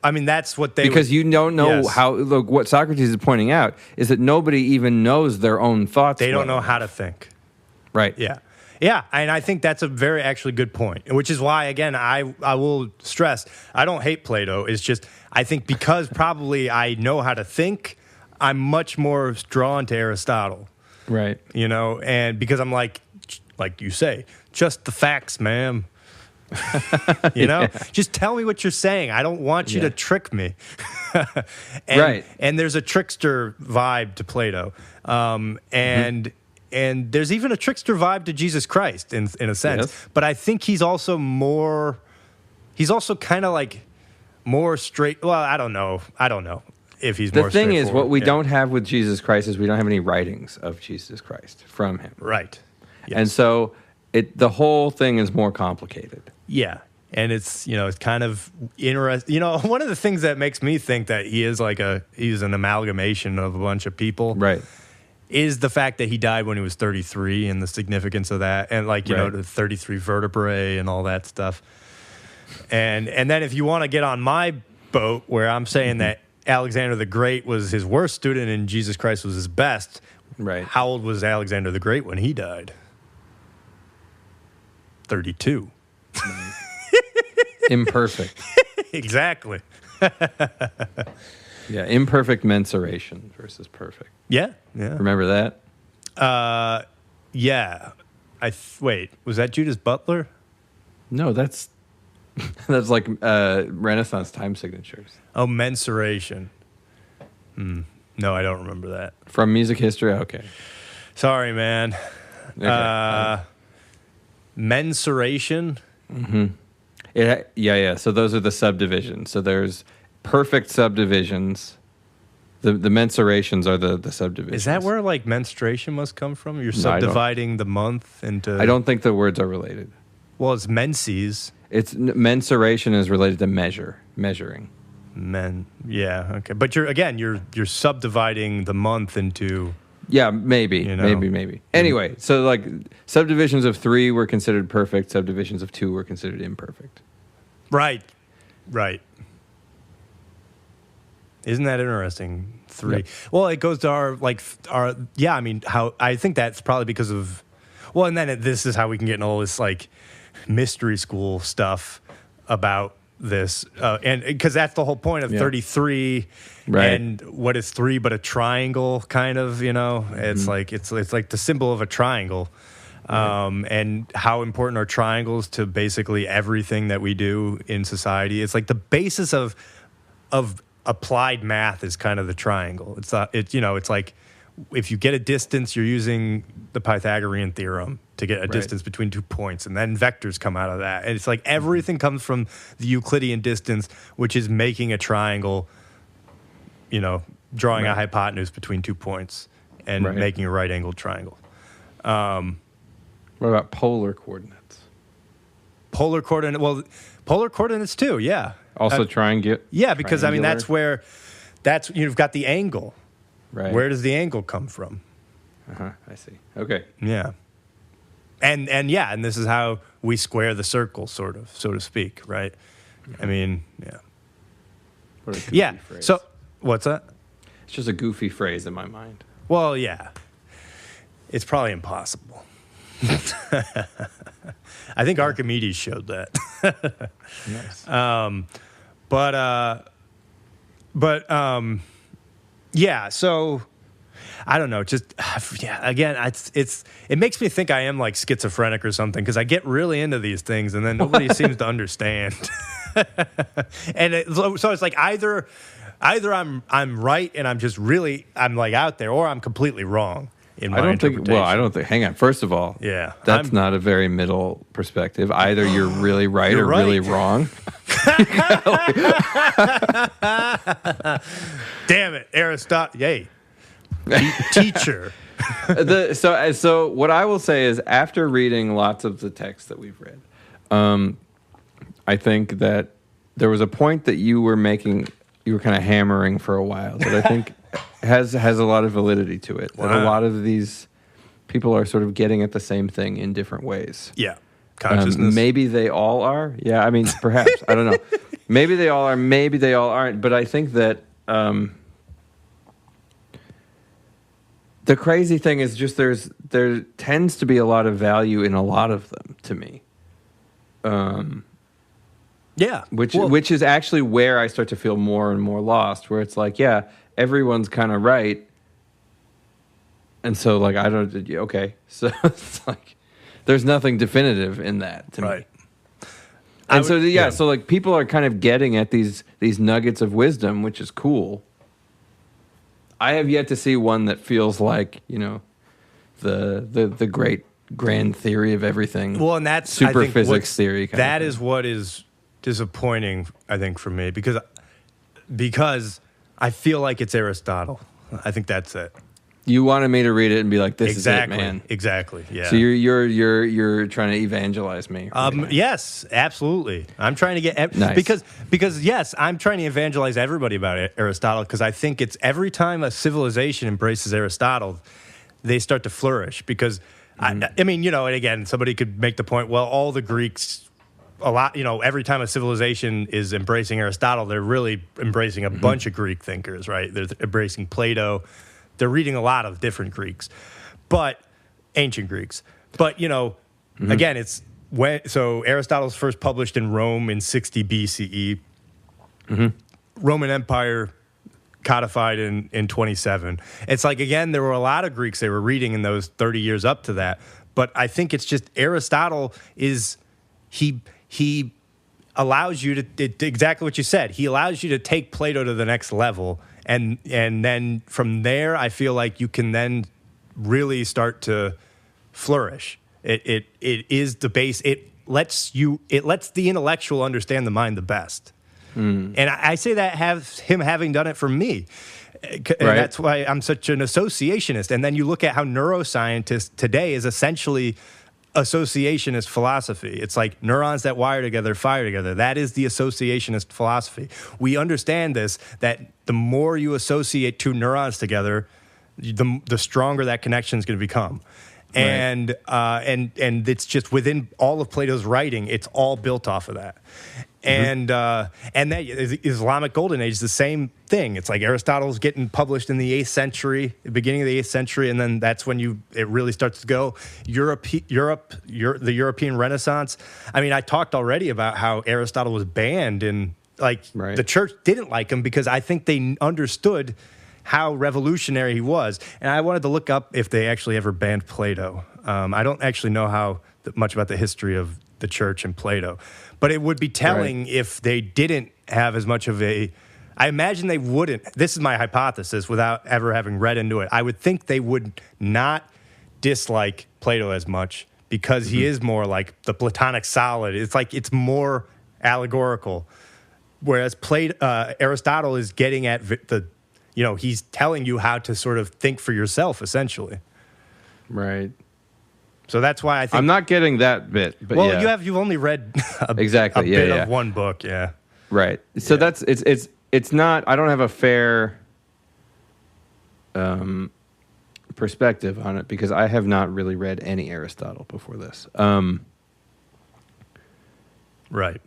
I mean, that's what because you don't know how. Look, what Socrates is pointing out is that nobody even knows their own thoughts. They don't know how to think. Right. Yeah. Yeah, and I think that's a very actually good point, which is why, again, I will stress, I don't hate Plato. It's just, I think because probably I know how to think, I'm much more drawn to Aristotle. Right. And because I'm like you say, just the facts, ma'am. Just tell me what you're saying. I don't want you to trick me. And there's a trickster vibe to Plato. And there's even a trickster vibe to Jesus Christ in a sense. Yes. But I think he's also kind of like more straight. Well, I don't know if he's more straightforward. The thing is, what we don't have with Jesus Christ is we don't have any writings of Jesus Christ from him. Right. Yes. And so the whole thing is more complicated. Yeah. And it's, it's kind of interesting. One of the things that makes me think that he's an amalgamation of a bunch of people. Right. Is the fact that he died when he was 33 and the significance of that, and the 33 vertebrae and all that stuff. And then if you want to get on my boat where I'm saying that Alexander the Great was his worst student and Jesus Christ was his best, right? How old was Alexander the Great when he died? 32. Imperfect. Exactly. Yeah, imperfect mensuration versus perfect. Yeah. Remember that? Yeah. Wait, was that Judith Butler? No, that's like Renaissance time signatures. Oh, mensuration. No, I don't remember that. From music history? Okay. Sorry, man. Okay. Mensuration? Mm-hmm. Yeah. So those are the subdivisions. So there's perfect subdivisions. The mensurations are the subdivisions. Is that where menstruation must come from? You're subdividing the month into... I don't think the words are related. Well, it's menses. Mensuration is related to measuring. Yeah, okay. But you're subdividing the month into... Yeah, maybe. Anyway, so subdivisions of 3 were considered perfect, subdivisions of 2 were considered imperfect. Right. Isn't that interesting? 3. Yep. Well, it goes to our how I think that's probably because of, and then this is how we can get into all this mystery school stuff about this, and because that's the whole point of 33, right? And what is 3 but a triangle, kind of, It's it's like the symbol of a triangle, and how important are triangles to basically everything that we do in society. It's like the basis of applied math is kind of the triangle. It's like if you get a distance, you're using the Pythagorean theorem to get a distance between 2 points, and then vectors come out of that. And it's like everything comes from the Euclidean distance, which is making a triangle, drawing a hypotenuse between 2 points and making a right-angled triangle. What about polar coordinates? Polar coordinates too, yeah. Also triangular. Yeah, because that's where you've got the angle. Right. Where does the angle come from? I see. Okay. Yeah. And this is how we square the circle, sort of, so to speak, right? Mm-hmm. I mean, yeah. What a goofy phrase. So what's that? It's just a goofy phrase in my mind. Well, yeah. It's probably impossible. I think Archimedes showed that. Nice. So I don't know. Just again, it makes me think I am schizophrenic or something, because I get really into these things and then nobody seems to understand. And so it's like either I'm right and I'm out there, or I'm completely wrong. I don't think. Hang on. First of all, that's not a very middle perspective. Either you're really right or really wrong. Damn it, Aristotle! Yay, teacher. So what I will say is, after reading lots of the texts that we've read, I think that there was a point that you were making, you were kind of hammering for a while, that I think has a lot of validity to it. Wow. That a lot of these people are sort of getting at the same thing in different ways. Yeah. Consciousness. Maybe they all are. Yeah, I mean, perhaps. I don't know. Maybe they all are. Maybe they all aren't. But I think that the crazy thing is just there tends to be a lot of value in a lot of them to me. Yeah. Which is actually where I start to feel more and more lost, where it's like, yeah, everyone's kind of right. And so, like, I don't, okay. So it's like, there's nothing definitive in that to me. And so like, people are kind of getting at these nuggets of wisdom, which is cool. I have yet to see one that feels like, the great grand theory of everything. Well, and that's super physics theory. That is what is disappointing, I think, for me, because I feel like it's Aristotle. I think that's it. You wanted me to read it and be like, "This is it, man." Exactly. Yeah. So you're trying to evangelize me. Right yes, absolutely. I'm trying to get nice. because yes, I'm trying to evangelize everybody about Aristotle, because I think it's every time a civilization embraces Aristotle, they start to flourish. Because I mean, and again, somebody could make the point, well, all the Greeks, every time a civilization is embracing Aristotle, they're really embracing a bunch of Greek thinkers, right? They're embracing Plato. They're reading a lot of different Greeks, but ancient Greeks. But, again, so Aristotle's first published in Rome in 60 BCE. Roman Empire codified in 27. It's like, again, there were a lot of Greeks they were reading in those 30 years up to that. But I think it's just Aristotle is, he allows you to exactly what you said. He allows you to take Plato to the next level. And then from there, I feel like you can then really start to flourish. It is the base. It lets the intellectual understand the mind the best. And I say that him having done it for me. And that's why I'm such an associationist. And then you look at how neuroscientists today is essentially associationist philosophy. It's like neurons that wire together, fire together. That is the associationist philosophy. We understand this, that the more you associate two neurons together, the stronger that connection is going to become. And it's just within all of Plato's writing, it's all built off of that. And that Islamic Golden Age is the same thing. It's like Aristotle's getting published in the 8th century, the beginning of the 8th century, and then that's when it really starts to go. The European Renaissance. I mean, I talked already about how Aristotle was banned, and the church didn't like him because I think they understood how revolutionary he was. And I wanted to look up if they actually ever banned Plato. I don't actually know much about the history of the church and Plato. But it would be telling if they didn't have as much of I imagine they wouldn't. This is my hypothesis without ever having read into it. I would think they would not dislike Plato as much because he is more like the Platonic solid. It's like it's more allegorical. Whereas Aristotle is getting at he's telling you how to sort of think for yourself, essentially. Right. So that's why I think I'm not getting that bit. But you've only read a bit of one book, yeah. Right. So that's it's not. I don't have a fair perspective on it because I have not really read any Aristotle before this. Right.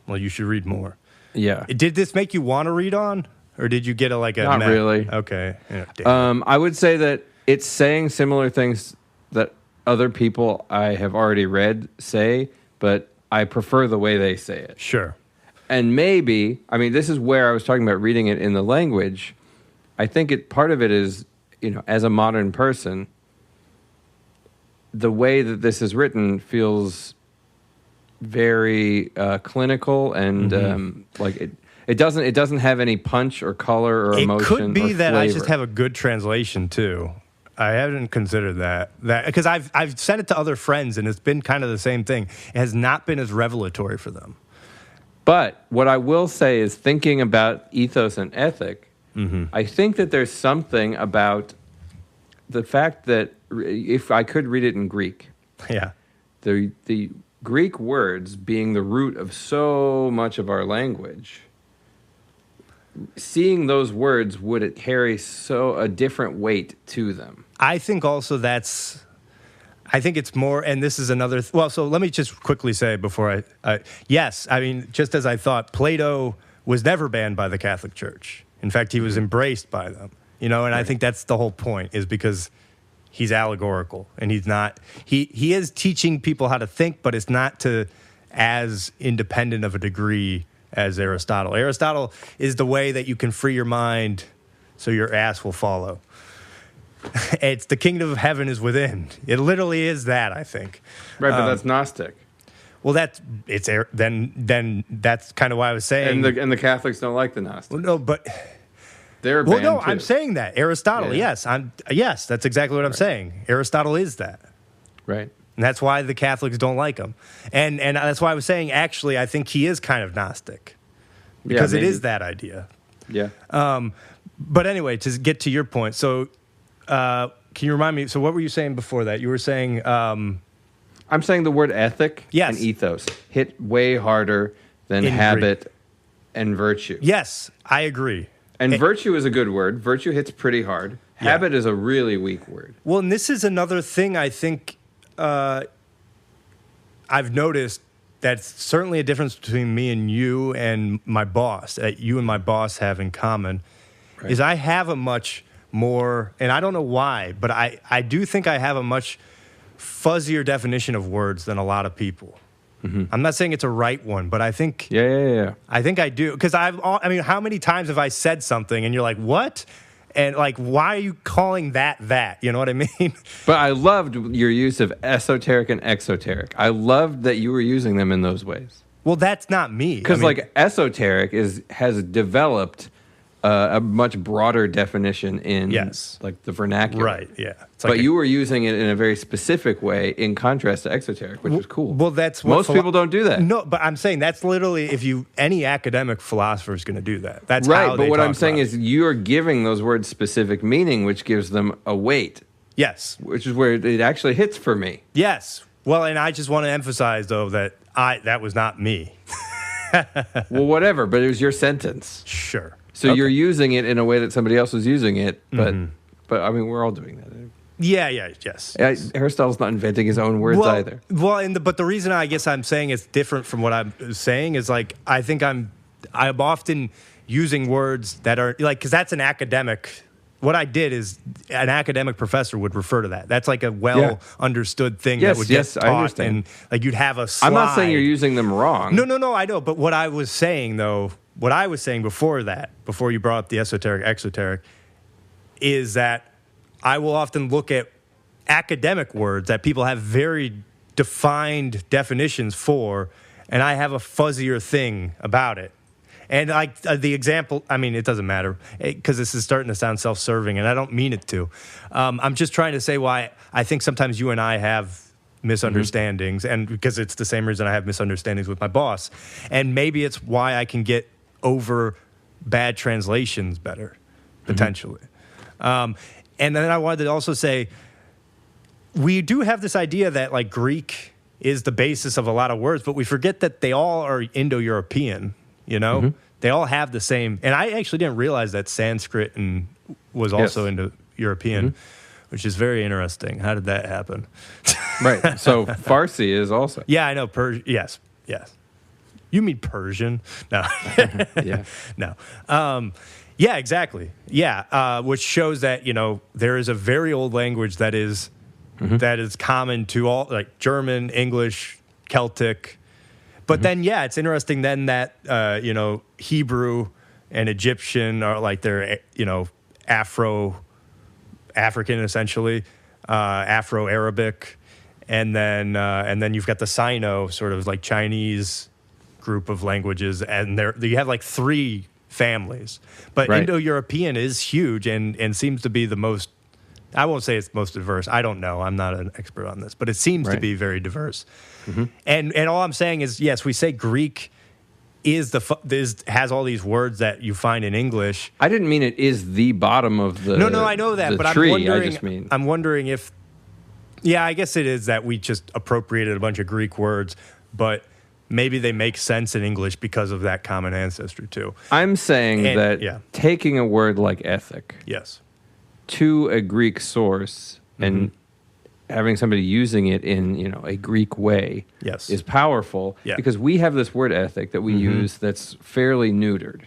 Well, you should read more. Yeah. Did this make you want to read on, or did you get not really? Okay. Yeah, I would say that it's saying similar things that other people I have already read say, but I prefer the way they say it. Sure. And maybe, I mean, this is where I was talking about reading it in the language. I think part of it is, as a modern person, the way that this is written feels very clinical and it doesn't have any punch or color or emotion. It could be that flavor. I just have a good translation too. I haven't considered that because I've sent it to other friends and it's been kind of the same thing. It has not been as revelatory for them. But what I will say is, thinking about ethos and ethic, I think that there's something about the fact that if I could read it in Greek, the Greek words being the root of so much of our language, seeing those words would carry a different weight to them. I think also I think it's more, and this is another, so let me just quickly say before yes, I mean, just as I thought, Plato was never banned by the Catholic Church. In fact, he was embraced by them, and I think that's the whole point, is because he's allegorical, and he's not, he is teaching people how to think, but it's not to as independent of a degree as Aristotle. Aristotle is the way that you can free your mind so your ass will follow. It's the kingdom of heaven is within. It literally is that, I think. Right, but that's Gnostic. Well, then that's kind of why I was saying. And the Catholics don't like the Gnostics. Well, no, but they're banned too. I'm saying that Aristotle. Yeah. Yes, that's exactly what I'm saying. Aristotle is that. Right. And that's why the Catholics don't like him. And that's why I was saying, actually, I think he is kind of Gnostic. Because it is that idea. Yeah. But anyway, to get to your point, so can you remind me, so what were you saying before that? You were saying... I'm saying the word ethic and ethos hit way harder than habit Greek. And virtue. Yes, I agree. And virtue is a good word. Virtue hits pretty hard. Habit is a really weak word. Well, and this is another thing I think... I've noticed that's certainly a difference between me and you and my boss, that you and my boss have in common, is I have a much more, and I don't know why, but I do think I have a much fuzzier definition of words than a lot of people. Mm-hmm. I'm not saying it's a right one, but I think... Yeah. I think I do, because how many times have I said something and you're like, what? And like, why are you calling that? You know what I mean? But I loved your use of esoteric and exoteric. I loved that you were using them in those ways. Well, that's not me. Because esoteric has developed a much broader definition in like the vernacular. Right, yeah. But you were using it in a very specific way in contrast to exoteric, which was cool. Well, that's what most people don't do that. No, but I'm saying that's literally any academic philosopher is going to do that. That's right. How but they what talk I'm saying about is you're giving those words specific meaning, which gives them a weight. Yes. Which is where it actually hits for me. Yes. Well, and I just want to emphasize though that that was not me. Well, whatever. But it was your sentence. Sure. So you're using it in a way that somebody else was using it, but I mean, we're all doing that. Yeah, yes. Aristotle's not inventing his own words either. Well, but the reason I guess I'm saying it's different from what I'm saying is like I think I'm often using words that are like, because that's an academic. What I did is an academic professor would refer to that. That's like a understood thing that would get taught. I understand. And like you'd have a slide. I'm not saying you're using them wrong. No, I know. But what I was saying though, before you brought up the esoteric, exoteric, is that I will often look at academic words that people have very defined definitions for, and I have a fuzzier thing about it. And like the example, I mean, it doesn't matter because this is starting to sound self-serving, and I don't mean it to. I'm just trying to say why I think sometimes you and I have misunderstandings, and because it's the same reason I have misunderstandings with my boss. And maybe it's why I can get over bad translations better, potentially. And then I wanted to also say, we do have this idea that like Greek is the basis of a lot of words, but we forget that they all are Indo-European, you know? Mm-hmm. They all have the same, and I actually didn't realize that Sanskrit was also Indo-European, which is very interesting. How did that happen? Right, so Farsi is also. Yeah, I know, yes. You mean Persian? No. Yeah. No. Yeah, exactly. Yeah, which shows that, there is a very old language that is common to all, like German, English, Celtic. But then, it's interesting then that, Hebrew and Egyptian are like they're, African essentially, Afro-Arabic. And then you've got the Sino, sort of like Chinese group of languages. And you have like 3 families. But Indo-European is huge and seems to be the most, I won't say it's most diverse. I don't know. I'm not an expert on this. But it seems to be very diverse. Mm-hmm. And all I'm saying is, yes, we say Greek has all these words that you find in English. I didn't mean it is the bottom of the No, I know that, but tree. I'm wondering if, yeah, I guess it is that we just appropriated a bunch of Greek words, but maybe they make sense in English because of that common ancestry too. I'm saying taking a word like ethic, yes, to a Greek source and having somebody using it in a Greek way, yes, is powerful because we have this word ethic that we use that's fairly neutered.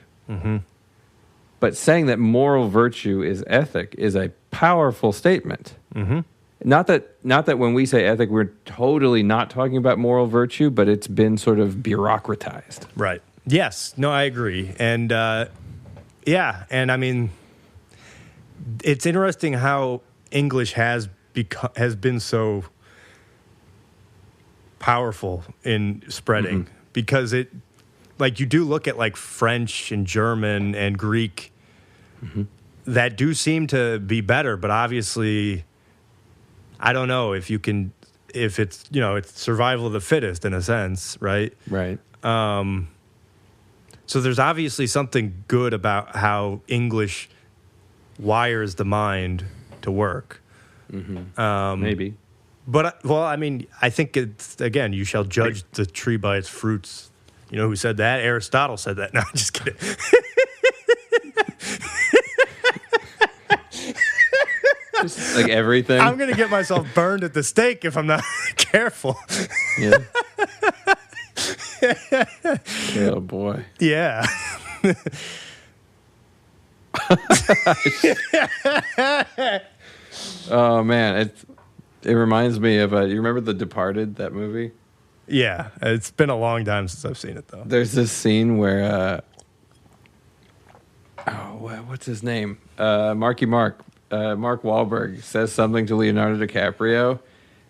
But saying that moral virtue is ethic is a powerful statement. Not that when we say ethic, we're totally not talking about moral virtue, but it's been sort of bureaucratized. Right. Yes. No, I agree. And and I mean, it's interesting how English has been so powerful in spreading because it, like, you do look at like French and German and Greek that do seem to be better, but obviously I don't know if it's it's survival of the fittest in a sense, right? Right. So there's obviously something good about how English wires the mind to work. Maybe. But, I mean, I think it's, again, you shall judge the tree by its fruits. You know who said that? Aristotle said that. No, I'm just kidding. Just like everything. I'm going to get myself burned at the stake if I'm not careful. Yeah. Oh, boy. Yeah. Oh, man. It reminds me of, you remember The Departed, that movie? Yeah. It's been a long time since I've seen it, though. There's this scene where, what's his name? Mark Wahlberg says something to Leonardo DiCaprio,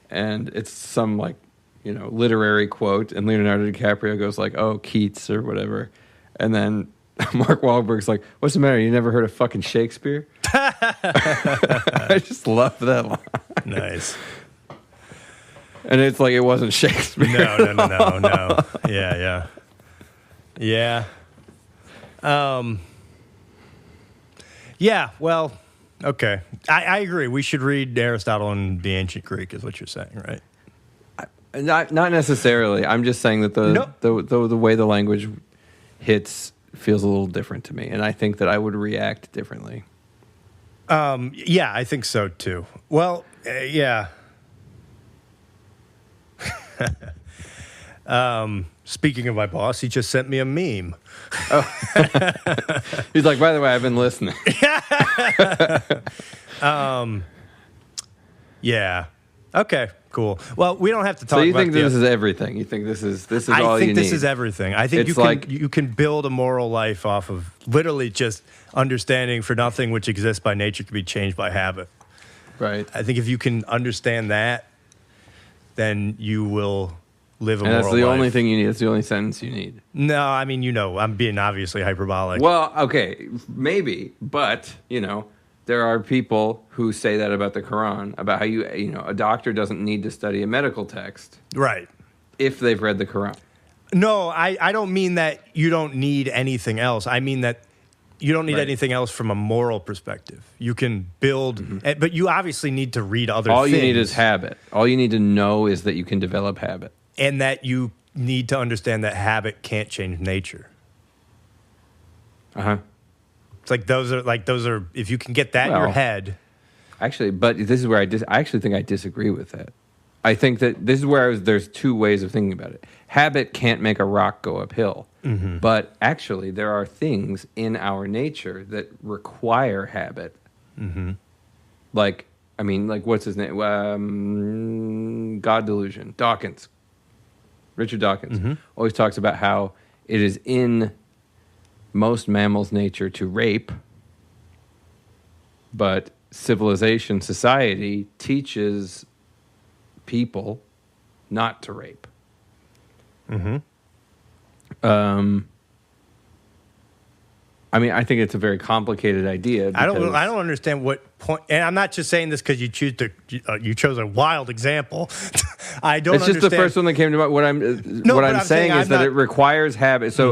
and it's some, like, literary quote, and Leonardo DiCaprio goes like, "Oh, Keats," or whatever. And then Mark Wahlberg's like, "What's the matter? You never heard of fucking Shakespeare?" I just love that line. Nice. And it's like it wasn't Shakespeare. No. Yeah. Yeah, well, okay. I agree. We should read Aristotle and the ancient Greek is what you're saying, right? Not necessarily. I'm just saying that the way the language hits feels a little different to me, and I think that I would react differently. Yeah, I think so too. Well, yeah. Speaking of my boss, he just sent me a meme. Oh. He's like, by the way, I've been listening. Yeah. Okay. Cool. Well, we don't have to talk. So you about think this is everything? You think this is all you need? I think this is everything. I think you can build a moral life off of literally just understanding for nothing which exists by nature can be changed by habit. Right. I think if you can understand that, then you will live a moral life. And that's the only thing you need. That's the only sentence you need. No, I mean, I'm being obviously hyperbolic. Well, okay, maybe, but, there are people who say that about the Quran, about how a doctor doesn't need to study a medical text. Right. If they've read the Quran. No, I don't mean that you don't need anything else. I mean that you don't need anything else from a moral perspective. You can build, but you obviously need to read other things. All you need is habit. All you need to know is that you can develop habit. And that you need to understand that habit can't change nature. Uh-huh. It's like those are if you can get that in your head. Actually, but this is where I actually think I disagree with that. I think that this is where there's two ways of thinking about it. Habit can't make a rock go uphill. But actually, there are things in our nature that require habit. Like what's his name? God Delusion. Dawkins. Richard Dawkins always talks about how it is in most mammals' nature to rape, but civilization, society teaches people not to rape. I mean, I think it's a very complicated idea. I don't understand what point. And I'm not just saying this because you chose a wild example. I don't. It's just the first one that came to mind. What I'm saying is that it requires habit. So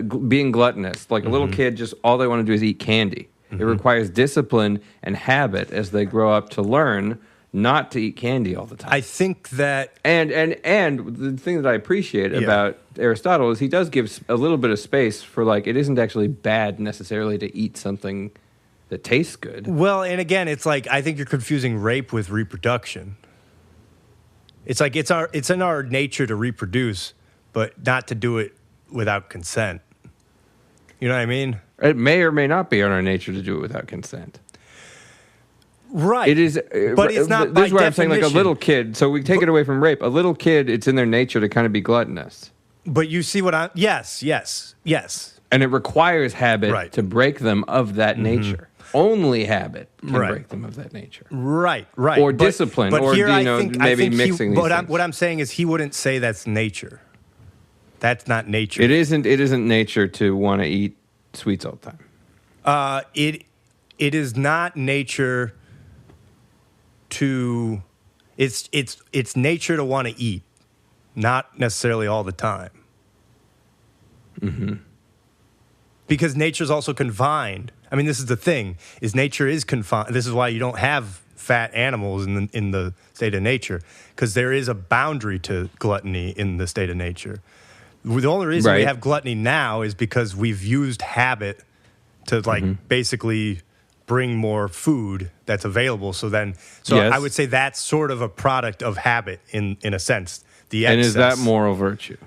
being gluttonous, like a little kid, just all they want to do is eat candy. It requires discipline and habit as they grow up to learn not to eat candy all the time. I think that... And the thing that I appreciate about Aristotle is he does give a little bit of space for, like, it isn't actually bad necessarily to eat something that tastes good. Well, and again, it's like, I think you're confusing rape with reproduction. It's like, it's in our nature to reproduce, but not to do it without consent. You know what I mean? It may or may not be in our nature to do it without consent. Right. It is, but it's not. This is why definition. I'm saying, like, a little kid. So we take it away from rape. A little kid, it's in their nature to kind of be gluttonous. But you see what I'm. Yes. And it requires habit to break them of that nature. Only habit can break them of that nature. Right. Or discipline, but or here maybe mixing these things. What I'm saying is, he wouldn't say that's nature. That's not nature. It isn't nature to want to eat sweets all the time. It is not nature. It's nature to want to eat, not necessarily all the time. Because nature's also confined. I mean, this is the thing: is nature is confined. This is why you don't have fat animals in the state of nature, because there is a boundary to gluttony in the state of nature. The only reason we have gluttony now is because we've used habit to basically bring more food that's available. So I would say that's sort of a product of habit in a sense. The excess. And is that moral virtue?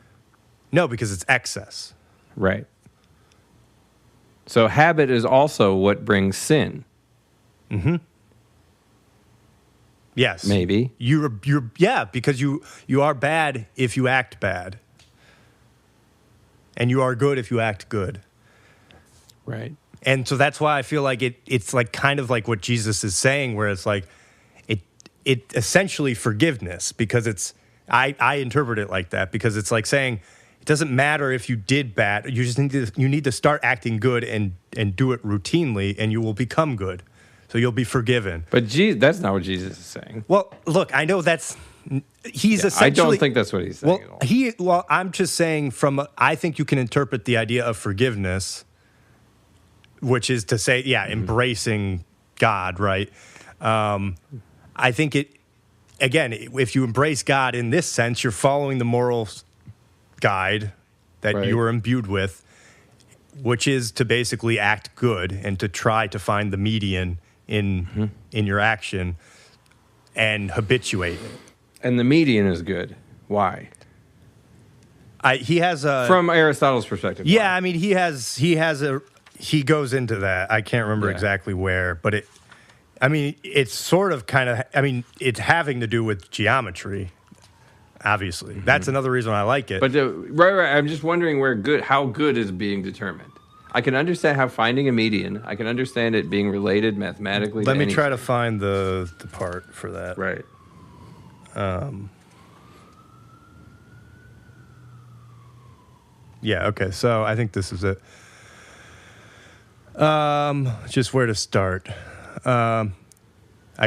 No, because it's excess. Right. So habit is also what brings sin. Yes. Maybe. Because you are bad if you act bad. And you are good if you act good. Right. And so that's why I feel like it's like kind of like what Jesus is saying, where it's like it essentially forgiveness, because it's I interpret it like that, because it's like saying it doesn't matter if you did bad, you just need to start acting good and do it routinely, and you will become good. So you'll be forgiven. But that's not what Jesus is saying. Well, look, I know he's essentially. I don't think that's what he's saying at all. Well, I'm just saying I think you can interpret the idea of forgiveness, which is to say, embracing God, right? I think again, if you embrace God in this sense, you're following the moral guide that you are imbued with, which is to basically act good and to try to find the median in your action and habituate it. And the median is good. Why? From Aristotle's perspective. Yeah, I mean, he goes into that. I can't remember exactly where, but it's sort of kind of, it's having to do with geometry, obviously. That's another reason I like it. But right. I'm just wondering how good is being determined. I can understand how finding a median, I can understand it being related mathematically. Let me try to find the part for that. Right. Okay, so I think this is it. Just where to start. I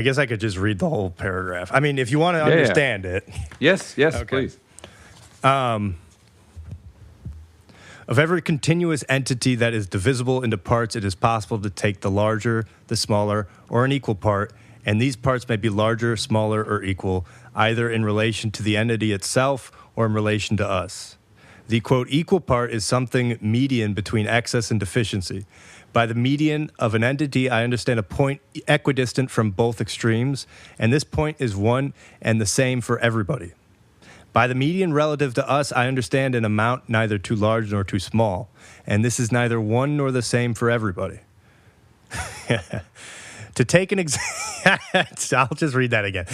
guess I could just read the whole paragraph. I mean, if you want to understand it. Yes, okay. Please. Of every continuous entity that is divisible into parts, it is possible to take the larger, the smaller, or an equal part, and these parts may be larger, smaller, or equal, either in relation to the entity itself or in relation to us. The, quote, equal part is something median between excess and deficiency. By the median of an entity, I understand a point equidistant from both extremes, and this point is one and the same for everybody. By the median relative to us, I understand an amount neither too large nor too small, and this is neither one nor the same for everybody. To take an I'll just read that again.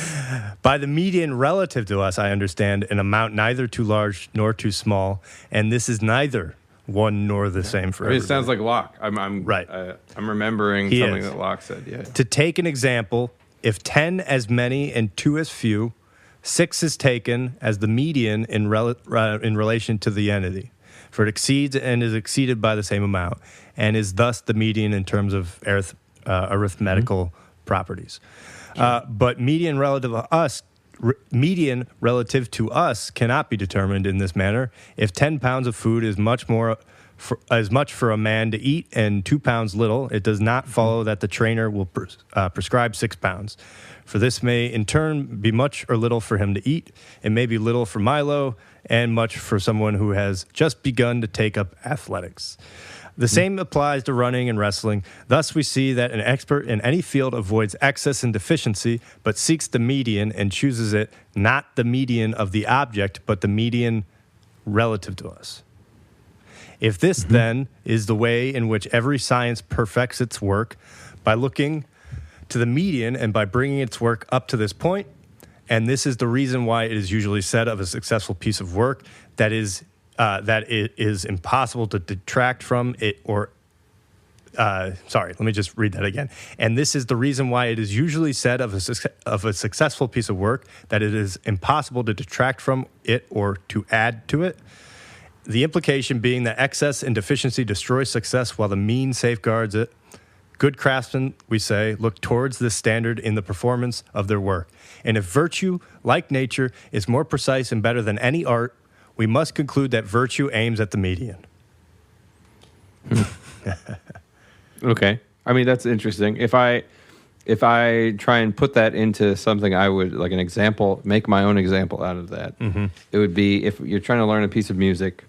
By the median relative to us, I understand an amount neither too large nor too small, and this is neither one nor the same for everybody. It sounds like Locke. I'm right. I'm remembering something that Locke said. Yeah. To take an example, if 10 as many and 2 as few, 6 is taken as the median in relation to the entity. for it exceeds and is exceeded by the same amount, and is thus the median in terms of arithmetical properties. But median relative to us cannot be determined in this manner. If 10 pounds of food is much for a man to eat and 2 pounds little, it does not follow that the trainer will prescribe 6 pounds. For this may in turn be much or little for him to eat. It may be little for Milo and much for someone who has just begun to take up athletics. The same applies to running and wrestling. Thus, we see that an expert in any field avoids excess and deficiency, but seeks the median and chooses it, not the median of the object, but the median relative to us. If this, then, is the way in which every science perfects its work, by looking to the median and by bringing its work up to this point, and this is the reason why it is usually said of a successful piece of work that it is impossible to detract from it or let me just read that again. And this is the reason why it is usually said of a successful piece of work that it is impossible to detract from it or to add to it. The implication being that excess and deficiency destroy success while the mean safeguards it. Good craftsmen, we say, look towards this standard in the performance of their work. And if virtue, like nature, is more precise and better than any art, we must conclude that virtue aims at the median. Okay. I mean, that's interesting. If I try and put that into something, I would, like an example, make my own example out of that. It would be, if you're trying to learn a piece of music,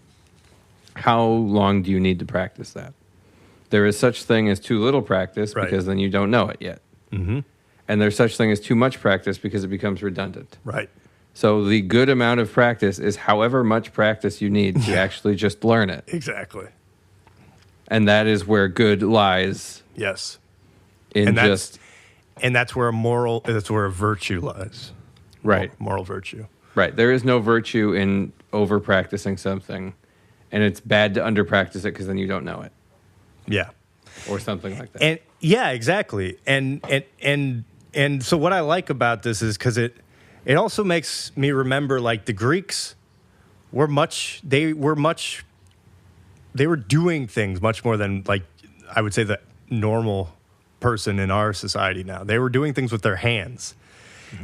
how long do you need to practice that? There is such thing as too little practice, because then you don't know it yet. And there's such thing as too much practice because it becomes redundant. Right. So the good amount of practice is however much practice you need to actually just learn it. Exactly. And that is where good lies. Yes. And that's where a virtue lies. Right. Moral virtue. Right. There is no virtue in over practicing something, and it's bad to under practice it because then you don't know it. Yeah. Or something like that. And yeah, exactly. And so what I like about this is because it also makes me remember, like, the Greeks were doing things much more than, like, I would say the normal person in our society now. They were doing things with their hands.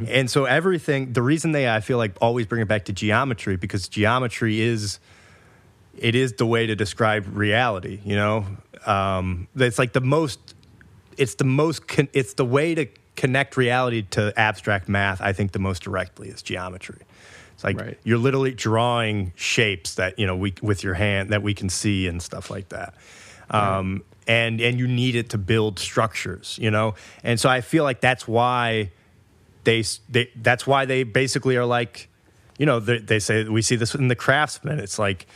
And so the reason I feel like always bring it back to geometry, because geometry is the way to describe reality, you know? It's like it's the way to connect reality to abstract math, I think, the most directly is geometry. It's like you're literally drawing shapes that, you know, with your hand that we can see and stuff like that. And you need it to build structures, you know? And so I feel like that's why that's why they basically are like, you know, they say, we see this in the craftsmen. It's like,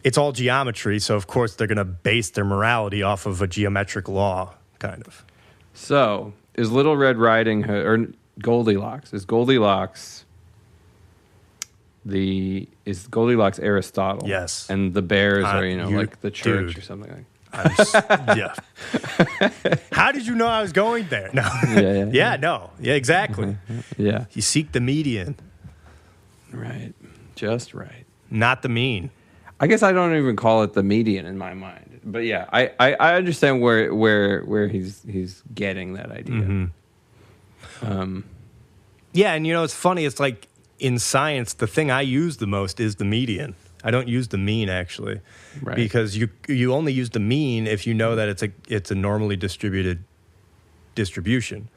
it's all geometry, so of course they're going to base their morality off of a geometric law, kind of. So, is Little Red Riding Hood, or Goldilocks, is Goldilocks Aristotle? Yes. And the bears are, like the church or something like that. Yeah. How did you know I was going there? No. Yeah, exactly. Yeah. You seek the median. Right. Just right. Not the mean. I guess I don't even call it the median in my mind, but yeah, I understand where he's getting that idea. Yeah, and it's funny. It's like in science, the thing I use the most is the median. I don't use the mean, actually, because you only use the mean if you know that it's a normally distributed distribution.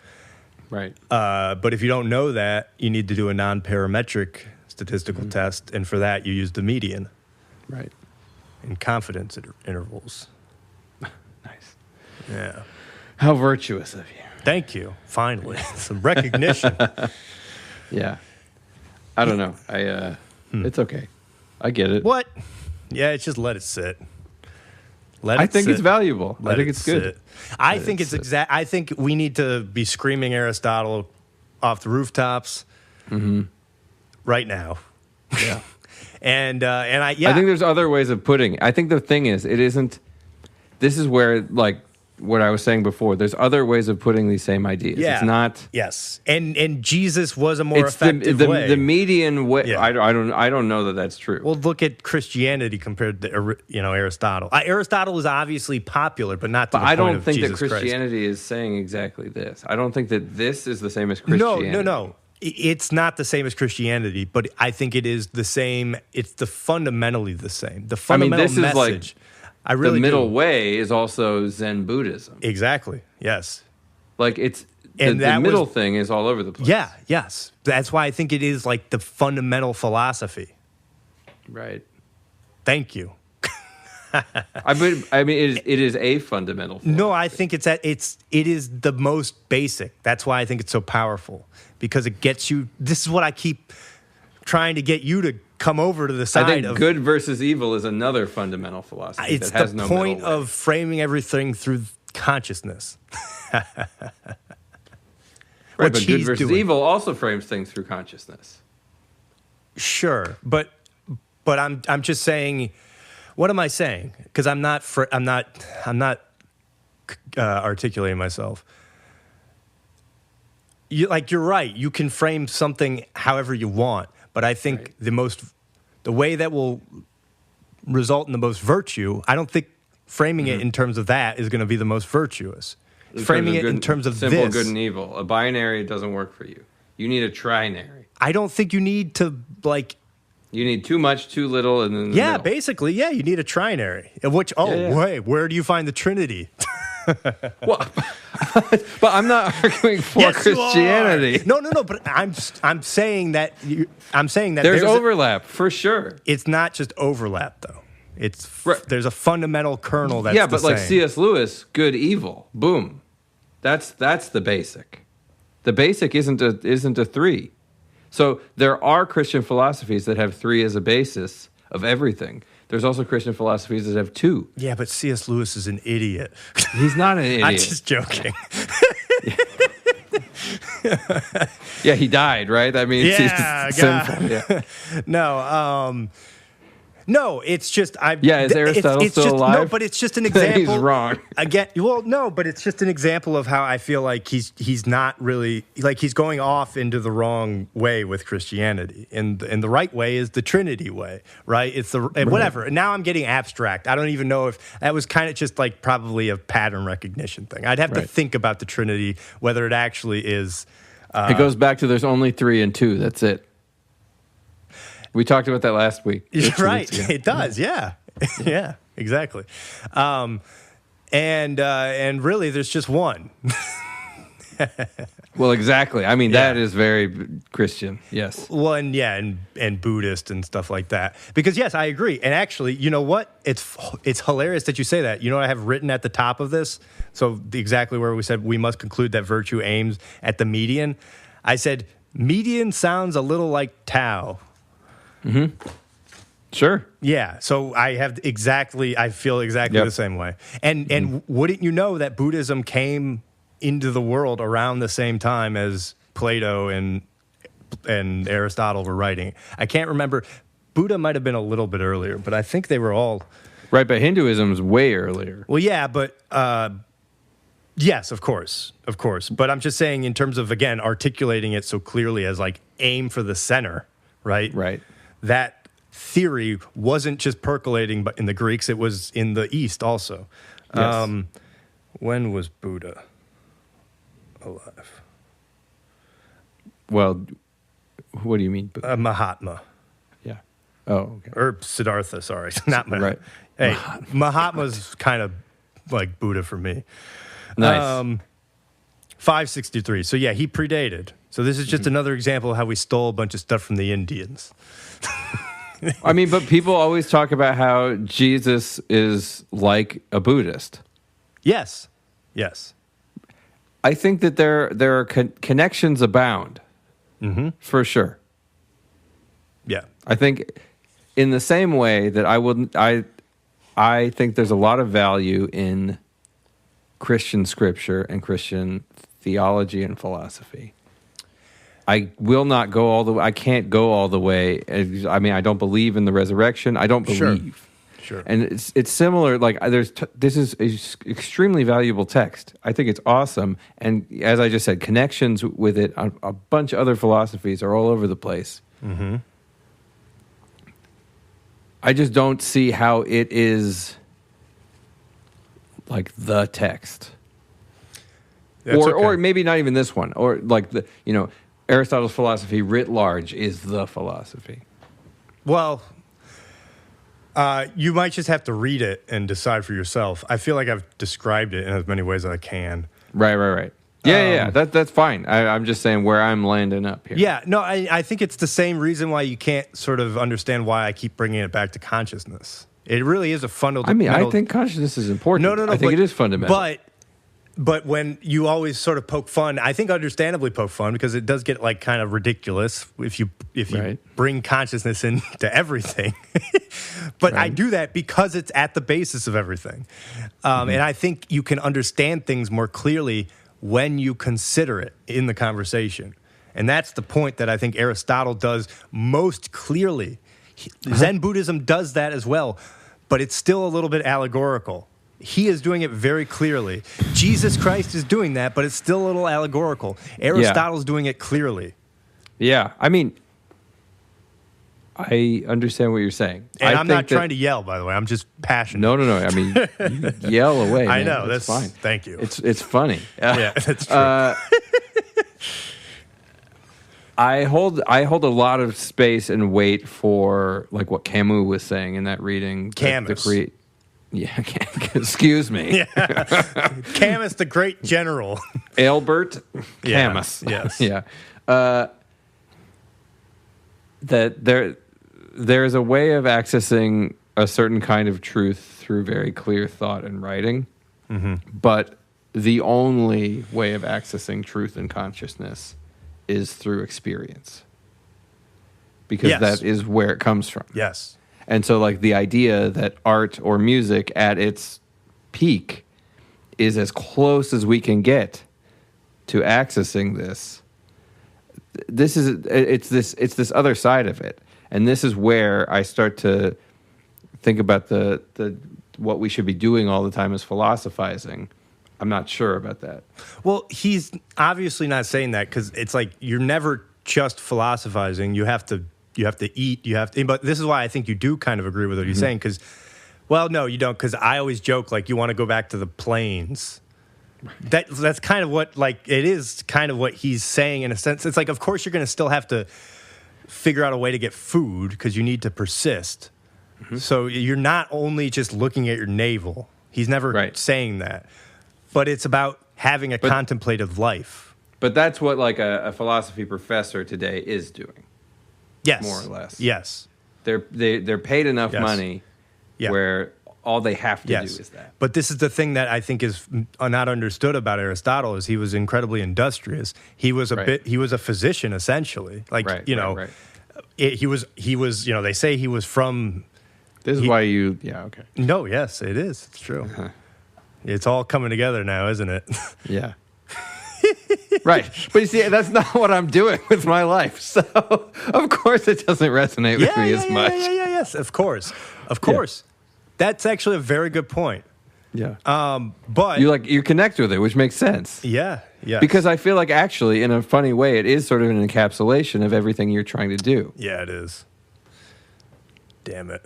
Right. But if you don't know that, you need to do a non-parametric statistical test, and for that you use the median. Right. In confidence intervals. Nice. Yeah. How virtuous of you. Thank you. Finally. Some recognition. Yeah. I don't know. It's okay. I get it. What? Yeah, it's just let it sit. I think it's valuable. I think it's good. I think it's exact. I think we need to be screaming Aristotle off the rooftops right now. Yeah. And I think there's other ways of putting it. I think the thing is, it isn't. This is where, like, what I was saying before. There's other ways of putting these same ideas. Yeah. It's not. Yes, and Jesus was a more effective way. The median way. Yeah. I don't know that that's true. Well, look at Christianity compared to Aristotle. Aristotle is obviously popular, but not to the point of Jesus Christ. I don't think that Christianity is saying exactly this. I don't think that this is the same as Christianity. No. It's not the same as Christianity, but I think it is the same. It's fundamentally the same. The fundamental this message. Is like the middle way is also Zen Buddhism. Exactly. Yes. Like the middle thing is all over the place. Yeah. Yes. That's why I think it is like the fundamental philosophy. Right. Thank you. I mean, it is a fundamental philosophy. No, I think it is the most basic. That's why I think it's so powerful, because it gets you. This is what I keep trying to get you to come over to the side of. I think good versus evil is another fundamental philosophy. It's that has the no point middle way. of framing everything through consciousness. Right, but good versus evil also frames things through consciousness. Sure, but I'm just saying. What am I saying? Because I'm not articulating myself. You're right. You can frame something however you want, but I think the way that will result in the most virtue, I don't think framing it in terms of that is going to be the most virtuous. Framing it in terms of simple good and evil. A binary doesn't work for you. You need a trinary. I don't think you need to You need too much, too little, and then the middle. Basically, you need a trinary. Wait, where do you find the Trinity? Well, but I'm not arguing for Christianity. No. But I'm saying that there's overlap for sure. It's not just overlap though. There's a fundamental kernel that's but like C.S. Lewis, good evil, boom. That's the basic. The basic isn't a three. So there are Christian philosophies that have three as a basis of everything. There's also Christian philosophies that have two. Yeah, but C.S. Lewis is an idiot. He's not an idiot. I'm just joking. Yeah, he died, right? That means he's sinful. Yeah. No, it's just is Aristotle still alive? No, but it's just an example. He's wrong. Again, well, no, but it's just an example of how I feel like he's not really he's going off into the wrong way with Christianity, and the right way is the Trinity way, right? It's whatever. And now I'm getting abstract. I don't even know if that was kind of just probably a pattern recognition thing. I'd have to think about the Trinity, whether it actually is. It goes back to there's only 3 and 2. That's it. We talked about that last week. Right. It does. Yeah. Yeah, exactly. And really, there's just one. Well, exactly. I mean, that is very Christian. Yes. Well, and Buddhist and stuff like that. Because yes, I agree. And actually, you know what? It's hilarious that you say that. You know what I have written at the top of this? So exactly where we said we must conclude that virtue aims at the median. I said median sounds a little like Tao. Mm-hmm. Sure. Yeah. So I feel exactly the same way. And wouldn't you know that Buddhism came into the world around the same time as Plato and Aristotle were writing? I can't remember. Buddha might have been a little bit earlier, but I think they were all right. But Hinduism's way earlier. Well, yeah, but yes, of course. But I'm just saying, in terms of again articulating it so clearly as aim for the center, right? Right. That theory wasn't just percolating, but in the Greeks, it was in the East also. Yes. When was Buddha alive? Well, what do you mean? Mahatma. Yeah. Oh, okay. Or Siddhartha, sorry. Not Mahatma. Right. Hey, Mahatma's kind of like Buddha for me. Nice. 563. So yeah, he predated. So this is just another example of how we stole a bunch of stuff from the Indians. I mean, but people always talk about how Jesus is like a Buddhist. Yes. I think that there are connections abound, for sure. Yeah. I think in the same way that I think there's a lot of value in Christian scripture and Christian theology and philosophy. I will not go all the way. I can't go all the way. I mean, I don't believe in the resurrection. I don't believe. Sure. And it's similar. Like this is a extremely valuable text. I think it's awesome. And as I just said, connections with it on a bunch of other philosophies are all over the place. Mm-hmm. I just don't see how it is like the text. Or maybe not even this one. Or like Aristotle's philosophy writ large is the philosophy. Well, you might just have to read it and decide for yourself. I feel like I've described it in as many ways as I can. Right. Yeah. That's fine. I'm just saying where I'm landing up here. Yeah, no, I think it's the same reason why you can't sort of understand why I keep bringing it back to consciousness. It really is a fundamental... I mean, I think consciousness is important. No. I think it is fundamental. But when you always sort of poke fun, I think understandably poke fun, because it does get like kind of ridiculous if you right. bring consciousness into everything. But right. I do that because it's at the basis of everything. And I think you can understand things more clearly when you consider it in the conversation. And that's the point that I think Aristotle does most clearly. Zen Buddhism does that as well, but it's still a little bit allegorical. He is doing it very clearly. Jesus Christ is doing that, but it's still a little allegorical. Aristotle's doing it clearly. Yeah, I mean, I understand what you're saying. And I'm not trying to yell, by the way. I'm just passionate. No. I mean, you yell away, man. I know. That's fine. Thank you. It's funny. Yeah, that's true. I hold a lot of space and weight for like what Camus was saying in that reading. Camus. Yeah, excuse me. Yeah. Camus, the great general. Albert Camus. Yes. Yeah. That there's a way of accessing a certain kind of truth through very clear thought and writing, but the only way of accessing truth and consciousness is through experience, because that is where it comes from. Yes. And so, like, the idea that art or music at its peak is as close as we can get to accessing this. It's this other side of it, and this is where I start to think about the what we should be doing all the time is philosophizing. I'm not sure about that. Well, he's obviously not saying that, because it's like you're never just philosophizing. You have to eat. But this is why I think you do kind of agree with what he's saying. Because, well, no, you don't. Because I always joke like you want to go back to the plains. That's kind of what, like, it is kind of what he's saying in a sense. It's like, of course, you're going to still have to figure out a way to get food because you need to persist. So you're not only just looking at your navel. He's never saying that. But it's about having a contemplative life. But that's what, like, a philosophy professor today is doing. Yes. More or less. Yes. They're paid enough money where all they have to do is that. But this is the thing that I think is not understood about Aristotle, is he was incredibly industrious. He was he was a physician, essentially. Like, he was, they say he was from... This is why you... Yeah, okay. No, yes, it is. It's true. It's all coming together now, isn't it? Yeah. Right. But you see, that's not what I'm doing with my life. So, of course, it doesn't resonate with me as much. Yes, of course. Of course. Yeah. That's actually a very good point. Yeah. But you connect with it, which makes sense. Yeah. Yeah. Because I feel like actually, in a funny way, it is sort of an encapsulation of everything you're trying to do. Yeah, it is. Damn it.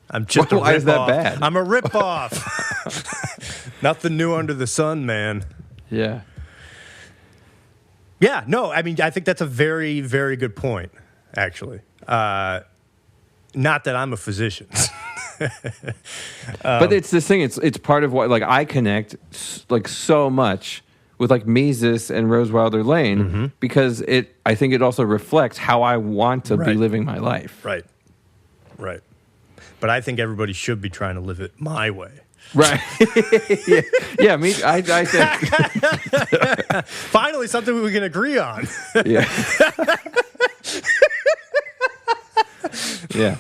I'm just why is that bad? I'm a ripoff. Nothing new under the sun, man. Yeah. Yeah, no, I mean, I think that's a very, very good point, actually. Not that I'm a physician. But it's this thing, it's part of what, like, I connect, like, so much with, like, Mises and Rose Wilder Lane, because I think it also reflects how I want to be living my life. Right. But I think everybody should be trying to live it my way. Right. Yeah, I think. Finally, something we can agree on. Yeah. Yeah.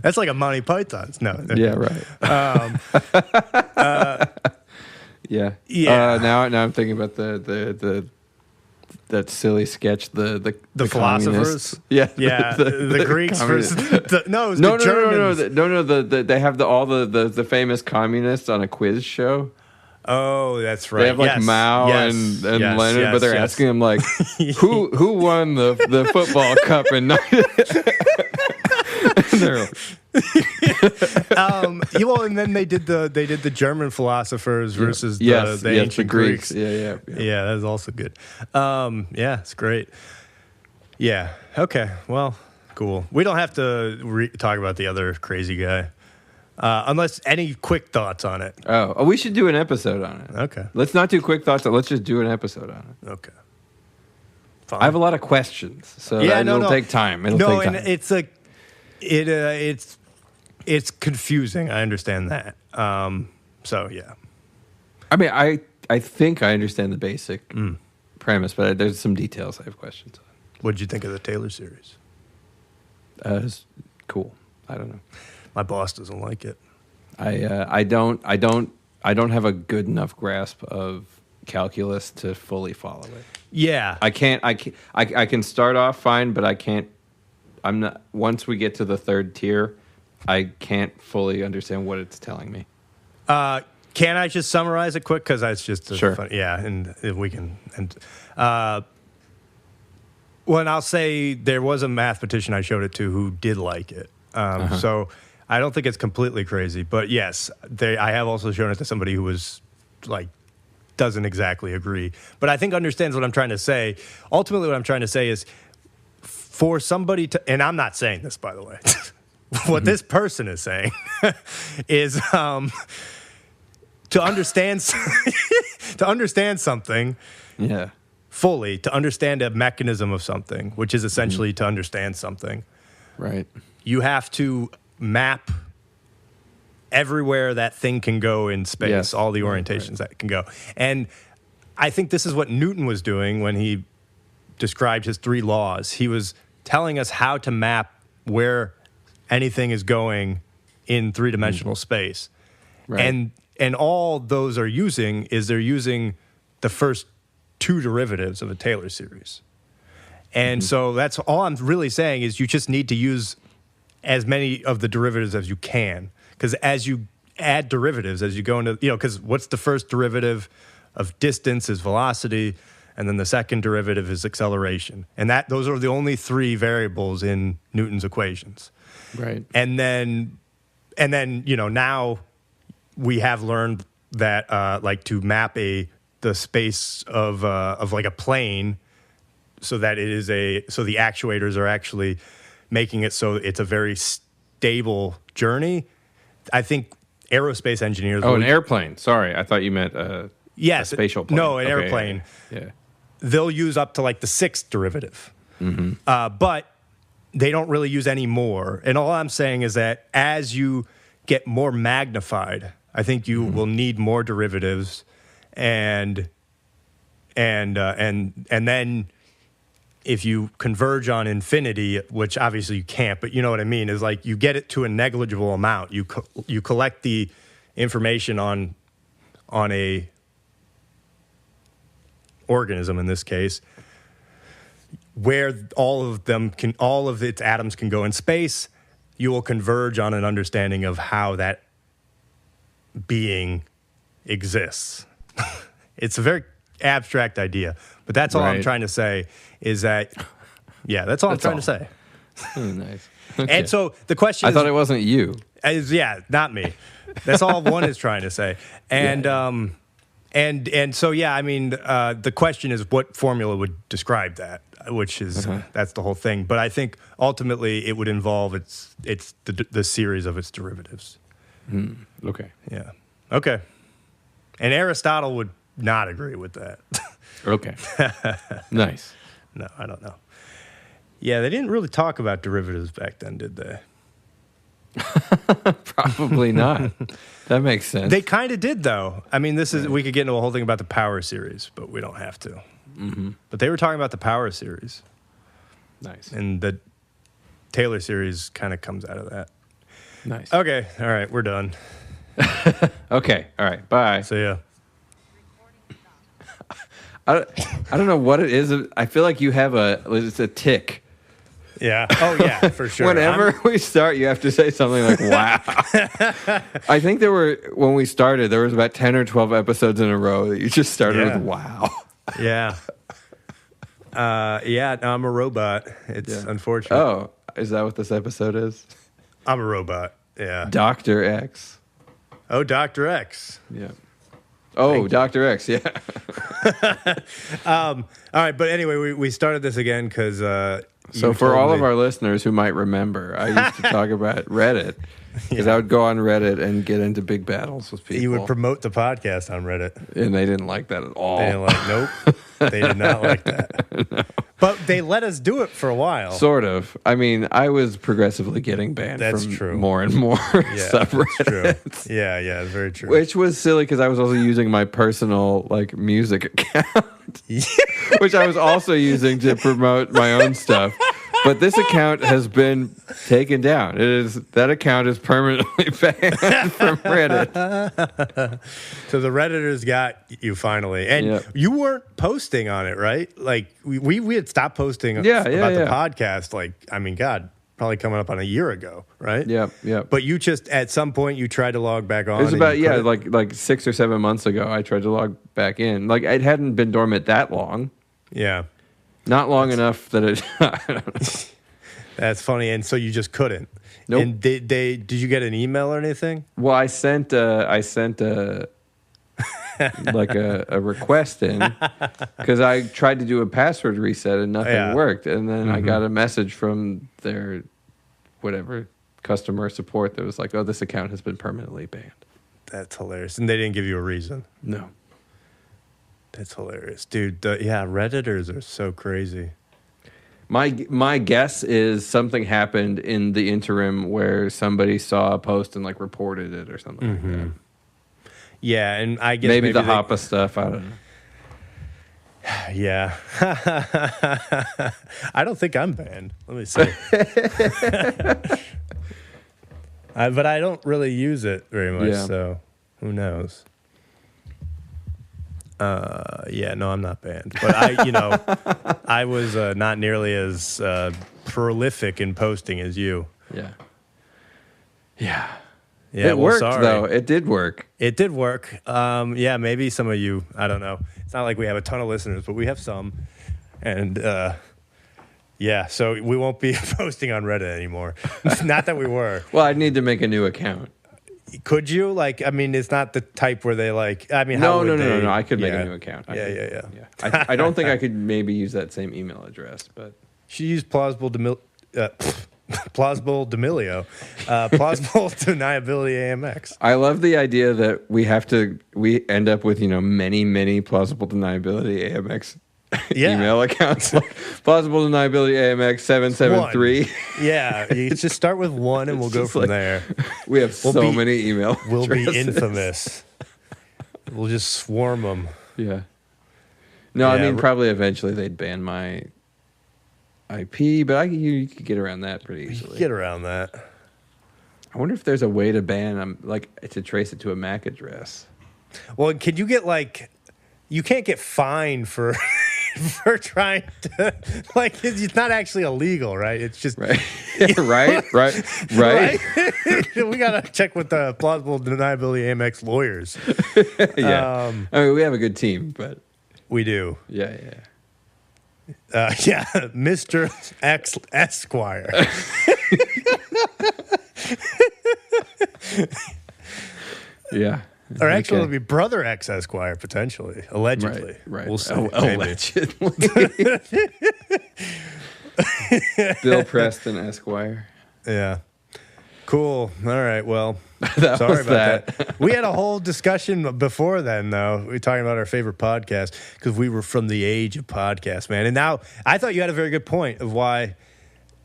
That's like a Monty Python's. No. Yeah, right. Yeah. Yeah. Now I'm thinking about the that silly sketch, the philosophers. Yeah, the Greeks versus it was the Germans. No. They have all the famous communists on a quiz show. Oh, that's right. They have like Mao and Lenin, but they're asking them like, who won the football cup in and then they did the German philosophers versus the ancient Greeks. Yeah, that's also good. It's great. Yeah. Okay. Well, cool. We don't have to talk about the other crazy guy. Unless any quick thoughts on it. Oh, we should do an episode on it. Okay. Let's not do quick thoughts. Let's just do an episode on it. Okay. Fine. I have a lot of questions, so it'll take time. It'll take time. And it's like it's confusing. I understand that. So yeah. I mean, I think I understand the basic premise, but there's some details I have questions on. What did you think of the Taylor series? It's cool. I don't know. My boss doesn't like it. I don't have a good enough grasp of calculus to fully follow it. Yeah. I can start off fine, but I can't. I'm not. Once we get to the third tier, I can't fully understand what it's telling me. Can I just summarize it quick? Because that's just sure. Fun, yeah, and if we can. And I'll say there was a mathematician I showed it to who did like it. So I don't think it's completely crazy, but yes, I have also shown it to somebody who was like doesn't exactly agree, but I think understands what I'm trying to say. Ultimately, what I'm trying to say is for somebody to, and I'm not saying this, by the way, what this person is saying is to understand something. Yeah. Fully, to understand a mechanism of something, which is essentially to understand something. Right. You have to map everywhere that thing can go in space, all the orientations that it can go. And I think this is what Newton was doing when he described his 3 laws. He was telling us how to map where anything is going in 3-dimensional space. Right. And all those are using the first 2 derivatives of a Taylor series. And so that's all I'm really saying is you just need to use as many of the derivatives as you can. Because as you add derivatives, as you go into, because what's the first derivative of distance is velocity, and then the second derivative is acceleration. And those are the only 3 variables in Newton's equations. Right. And then now we have learned that like to map the space of like a plane so that so the actuators are actually making it so it's a very stable journey. I think aerospace engineers... an airplane. Sorry, I thought you meant a spatial plane. No, an airplane. Yeah. They'll use up to like the 6th derivative. But they don't really use any more. And all I'm saying is that as you get more magnified, I think you will need more derivatives. And then if you converge on infinity, which obviously you can't, but you know what I mean, is like you get it to a negligible amount. You collect the information on a organism in this case, where all of its atoms can go in space. You will converge on an understanding of how that being exists. It's a very abstract idea, but that's all I'm trying to say is that, that's all I'm trying to say. Nice. Okay. And so the question I thought it wasn't you. Not me. That's all one is trying to say. And so, I mean, the question is what formula would describe that, which is, that's the whole thing. But I think ultimately it would involve the series of its derivatives. Okay. Yeah. Okay. And Aristotle would not agree with that. Okay. Nice. No, I don't know. Yeah, they didn't really talk about derivatives back then, did they? Probably not. That makes sense. They kind of did, though. I mean, we could get into a whole thing about the power series, but we don't have to. But they were talking about the power series. Nice. And the Taylor series kind of comes out of that. Nice. Okay. All right. We're done. Okay. All right. Bye. See ya. I don't know what it is. I feel like you have it's a tick. Yeah. Oh, yeah, for sure. Whenever we start, you have to say something like, wow. I think when we started, there was about 10 or 12 episodes in a row that you just started with wow. Yeah. No, I'm a robot. It's unfortunate. Oh, is that what this episode is? I'm a robot. Yeah. Dr. X. Oh, Dr. X. Yeah. Oh, Dr. X, yeah. All right, but anyway, we started this again because... so for all of our listeners who might remember, I used to talk about Reddit because I would go on Reddit and get into big battles with people. You would promote the podcast on Reddit. And they didn't like that at all. They didn't like, nope. They did not like that. No. But they let us do it for a while. Sort of. I mean, I was progressively getting banned from more and more subreddits. True. Yeah, very true. Which was silly because I was also using my personal music account, which I was also using to promote my own stuff. But this account has been taken down. That account is permanently banned from Reddit. So the Redditors got you finally, and you weren't posting on it, right? Like we had stopped posting about the podcast. God, probably coming up on a year ago, right? Yeah. But you just at some point you tried to log back on. It was about like 6 or 7 months ago. I tried to log back in. Like it hadn't been dormant that long. Yeah. Not long enough that it. I don't know. That's funny, and so you just couldn't. Nope. And did you get an email or anything? Well, I sent a request in because I tried to do a password reset and nothing worked, and then I got a message from their customer support that was like, "Oh, this account has been permanently banned." That's hilarious, and they didn't give you a reason. No. That's hilarious, dude. Redditors are so crazy. My guess is something happened in the interim where somebody saw a post and reported it or something like that. Yeah, and I guess maybe the Hoppa stuff. I don't know. Yeah, I don't think I'm banned. Let me see. But I don't really use it very much, so who knows? No, I'm not banned. But I was not nearly as prolific in posting as you. Yeah. It worked, sorry. though. It did work. It did work. Maybe some of you, I don't know. It's not like we have a ton of listeners, but we have some. And, so we won't be posting on Reddit anymore. Not that we were. Well, I'd need to make a new account. Could you? It's not the type where they No. I could make a new account. Yeah. I don't think I could maybe use that same email address, but she used plausible deniability, plausible deniability AMX. I love the idea that we end up with many plausible deniability AMX email accounts, plausible deniability AMX 773. Yeah, you just start with one and we'll go from there. We have many email We'll addresses. be infamous. We'll just swarm them. Yeah. No, I mean, probably eventually they'd ban my IP, but you could get around that pretty easily. You could get around that. I wonder if there's a way to ban to trace it to a MAC address. Well, can you get you can't get fined for for trying to it's not actually illegal, right? It's just right. right. We gotta check with the plausible deniability AMX lawyers. Yeah, I mean we have a good team, but we do. Yeah. Mr. X Esquire. Yeah. Or actually, it'll be Brother X Esquire, potentially. Allegedly. Right. We'll see. Allegedly. Bill Preston Esquire. Yeah. Cool. All right. Well, sorry about that. We had a whole discussion before then, though. We were talking about our favorite podcast because we were from the age of podcasts, man. And now I thought you had a very good point of why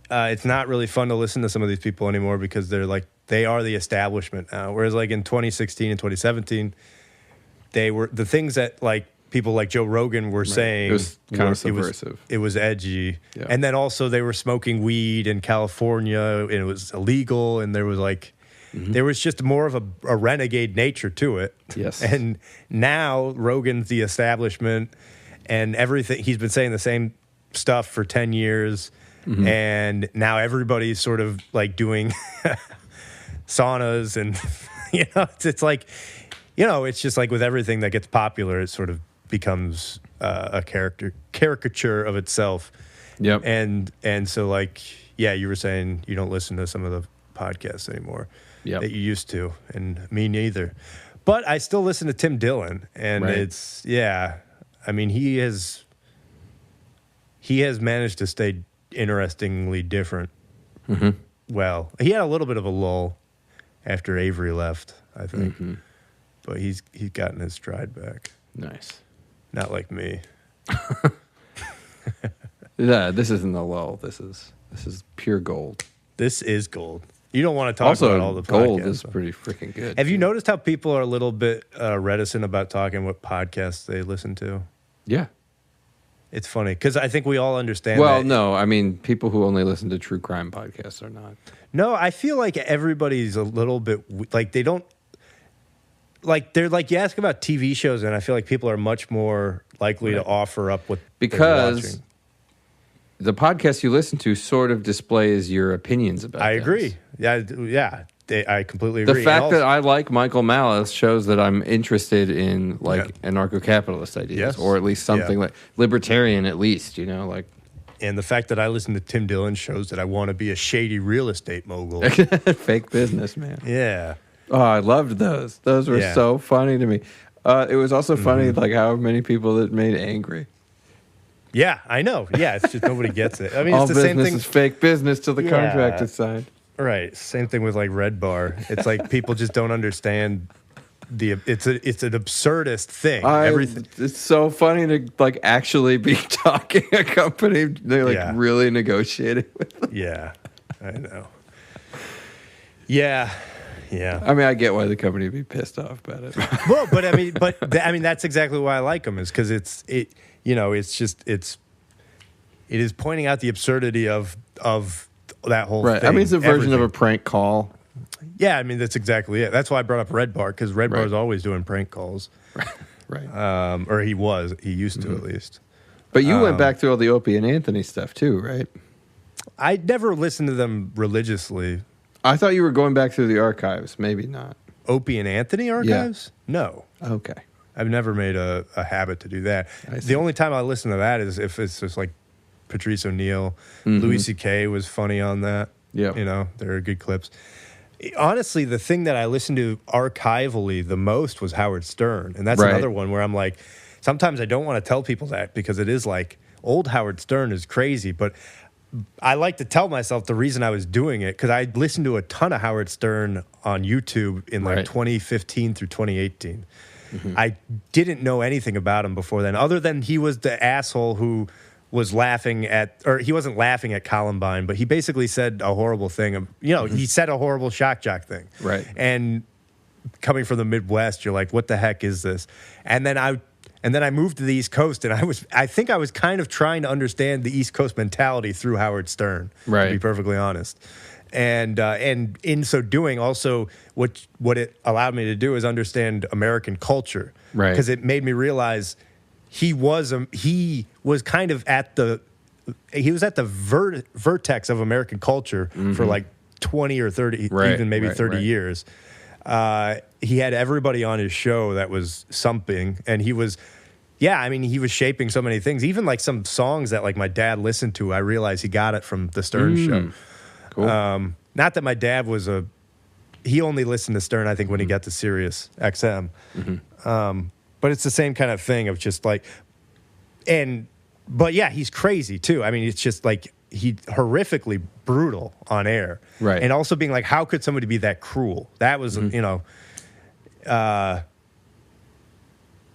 it's not really fun to listen to some of these people anymore because they are the establishment now. Whereas in 2016 and 2017, they were the things that people like Joe Rogan were saying. It was kind of subversive. It was edgy. Yeah. And then also they were smoking weed in California and it was illegal. And there was there was just more of a renegade nature to it. Yes. And now Rogan's the establishment and everything. He's been saying the same stuff for 10 years, and now everybody's sort of like doing saunas, and it's like, it's just like with everything that gets popular, it sort of becomes a caricature of itself. Yep. And so, like, yeah, you were saying you don't listen to some of the podcasts anymore that you used to, and me neither. But I still listen to Tim Dillon, and I mean, he has managed to stay interestingly different. Well, he had a little bit of a lull after Avery left, I think, but he's gotten his stride back. Nice. Not like me. Yeah, this isn't a lull. This is pure gold. This is gold. You don't want to talk about all the podcasts. Gold is pretty freaking good. Have you noticed how people are a little bit reticent about talking what podcasts they listen to? Yeah. It's funny because I think we all understand Well, that. no, I mean, people who only listen to true crime podcasts are not. No, I feel like everybody's a little bit, like, they don't, like, they're like, you ask about TV shows, and I feel like people are much more likely to offer up what they're watching. The podcast you listen to sort of displays your opinions about I things. agree. Yeah. I completely agree. The fact that I like Michael Malice shows that I'm interested in, like, anarcho-capitalist ideas, or at least something like libertarian, at least, like. And the fact that I listen to Tim Dillon shows that I want to be a shady real estate mogul. Fake business, man. Yeah. Oh, I loved those. Those were so funny to me. It was also funny, like, how many people it made angry. Yeah, I know. Yeah, it's just nobody gets it. I mean, all it's the same thing. All business is fake business till the contract is signed. Right. Same thing with, like, Red Bar. It's like people just don't understand it's an absurdist thing. Everything. It's so funny to, like, actually be talking a company they're, like, really negotiating with them. Yeah, I know. Yeah. I mean, I get why the company would be pissed off about it. Well, but I mean, that's exactly why I like them, is because it is pointing out the absurdity of that whole thing. I mean, it's a version of a prank call. Yeah, I mean, that's exactly it. That's why I brought up Red Bar, because Red Bar is always doing prank calls. Right. Or he used to, at least. But you went back through all the Opie and Anthony stuff too, right? I never listened to them religiously. I thought you were going back through the archives. Maybe not. Opie and Anthony archives? Yeah. No. Okay. I've never made a habit to do that. The only time I listen to that is if it's just like Patrice O'Neill. Louis C.K. was funny on that. Yeah. There are good clips. Honestly, the thing that I listened to archivally the most was Howard Stern. And that's another one where I'm like, sometimes I don't want to tell people that, because it is like, old Howard Stern is crazy, but I like to tell myself the reason I was doing it, because I listened to a ton of Howard Stern on YouTube in like 2015 through 2018. I didn't know anything about him before then, other than he was the asshole who was laughing at, or he wasn't laughing at Columbine, but he basically said a horrible thing. He said a horrible shock jock thing. Right. And coming from the Midwest, you're like, what the heck is this? And then I moved to the East Coast, and I think I was kind of trying to understand the East Coast mentality through Howard Stern, to be perfectly honest. And in so doing, also what it allowed me to do is understand American culture, right? Because it made me realize he was kind of at the vertex of American culture for like 20 or 30, even maybe 30 years. He had everybody on his show that was something, and he was shaping so many things. Even like some songs that like my dad listened to, I realized he got it from the Stern show. Cool. Not that my dad he only listened to Stern, I think, when he got to Sirius XM. But it's the same kind of thing of just like, but yeah, he's crazy too. I mean, it's just like, he horrifically brutal on air. Right. And also being like, how could somebody be that cruel? That was,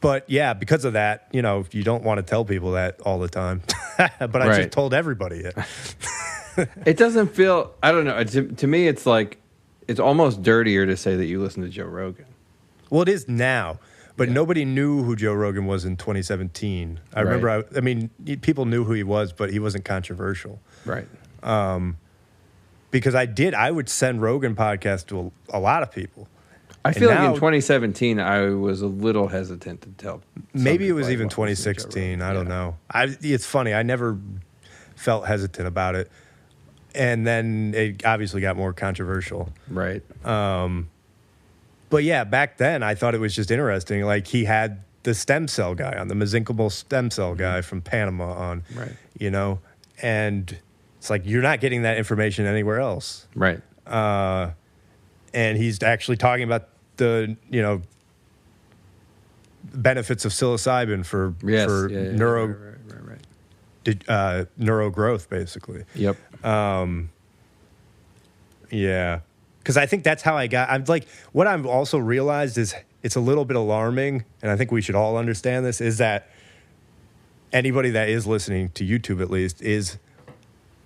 but yeah, because of that, you don't want to tell people that all the time. But I just told everybody it. It doesn't feel, I don't know. To me, it's like, it's almost dirtier to say that you listen to Joe Rogan. Well, it is now, but nobody knew who Joe Rogan was in 2017. I remember, I mean, people knew who he was, but he wasn't controversial. Right. Because I would send Rogan podcasts to a lot of people. I feel like in 2017, I was a little hesitant to tell. Maybe it was even 2016. I don't know. It's funny. I never felt hesitant about it. And then it obviously got more controversial. Right. But yeah, back then, I thought it was just interesting. Like, he had the stem cell guy on, the mesenchymal stem cell guy from Panama on, right. You know? And it's like, you're not getting that information anywhere else. Right. And he's actually talking about the, you know, benefits of psilocybin for neuro growth, basically. Yep. Yeah. Because I think that's how I'm like, what I've also realized is it's a little bit alarming, and I think we should all understand this, is that anybody that is listening to YouTube, at least, is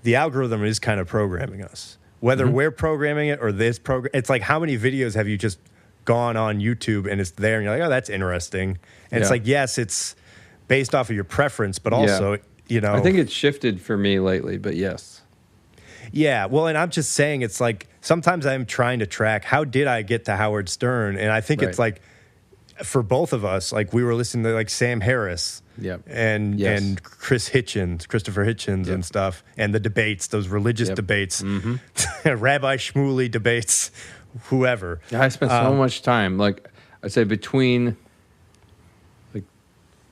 the algorithm is kind of programming us. Whether we're programming it or this program, it's like, how many videos have you just gone on YouTube and it's there and you're like, oh, that's interesting. And it's like, yes, it's based off of your preference, but also, you know. I think it's shifted for me lately, but yes. Yeah, well, and I'm just saying, it's like, sometimes I'm trying to track, how did I get to Howard Stern? And I think it's like, for both of us, like, we were listening to like Sam Harris and Christopher Hitchens and stuff, and the debates, those religious debates, Rabbi Shmuley debates, whoever. Yeah, I spent so much time, like, I'd say between like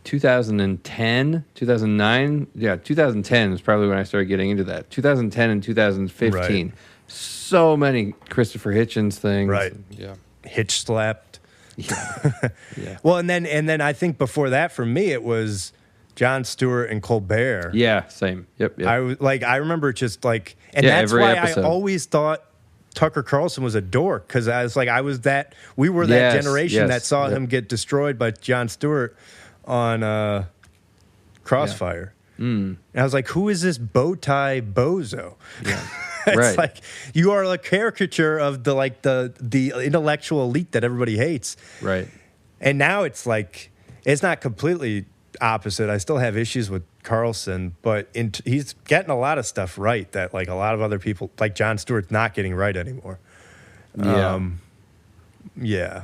2010, 2009, 2010 is probably when I started getting into that. 2010 and 2015, so many Christopher Hitchens things. Right. Yeah. Hitch slapped. Yeah. Well, and then I think before that, for me, it was Jon Stewart and Colbert. Yeah, same. Yep. I remember just like, and that's why episode. I always thought Tucker Carlson was a dork, because I was like, we were that generation that saw him get destroyed by Jon Stewart on Crossfire. And I was like, who is this bow tie bozo? Yeah. It's like, you are a caricature of the intellectual elite that everybody hates. Right. And now it's like, it's not completely opposite. I still have issues with Carlson, but he's getting a lot of stuff right that, like, a lot of other people, like Jon Stewart's not getting right anymore. Yeah.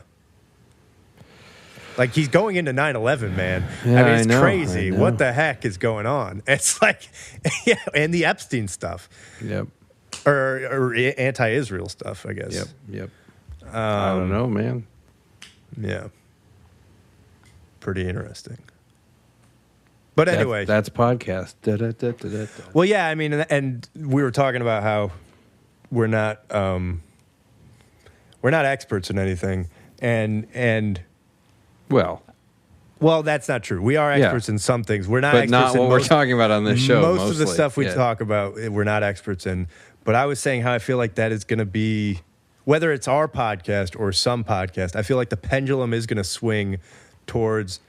Like, he's going into 9/11, man. Yeah, I mean, it's crazy. What the heck is going on? It's like, and the Epstein stuff. Yep. Or anti-Israel stuff, I guess. Yep. I don't know, man. Yeah. Pretty interesting. But anyway. That's podcast. Well, yeah, I mean, and we were talking about how we're not experts in anything. And well, that's not true. We are experts in some things. We're not but experts not in what we're talking about on this show. Most of the stuff we talk about, we're not experts in. But I was saying how I feel like that is going to be, whether it's our podcast or some podcast, I feel like the pendulum is going to swing towards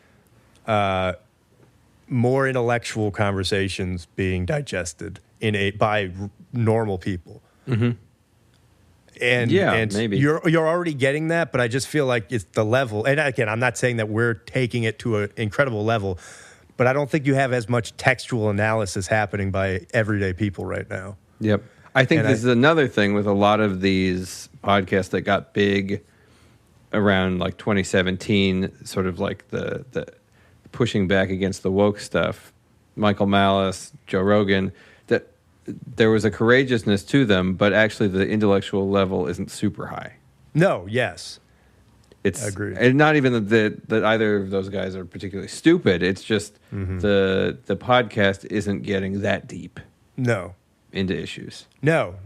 more intellectual conversations being digested by normal people. Mm-hmm. And maybe you're already getting that, but I just feel like it's the level. And again, I'm not saying that we're taking it to an incredible level, but I don't think you have as much textual analysis happening by everyday people right now. Yep. I think this is another thing with a lot of these podcasts that got big around like 2017, sort of like the pushing back against the woke stuff. Michael Malice, Joe Rogan, that there was a courageousness to them, but actually the intellectual level isn't super high. No, yes. It's agreed. And not even that either of those guys are particularly stupid. It's just the podcast isn't getting that deep. No. Into issues. No.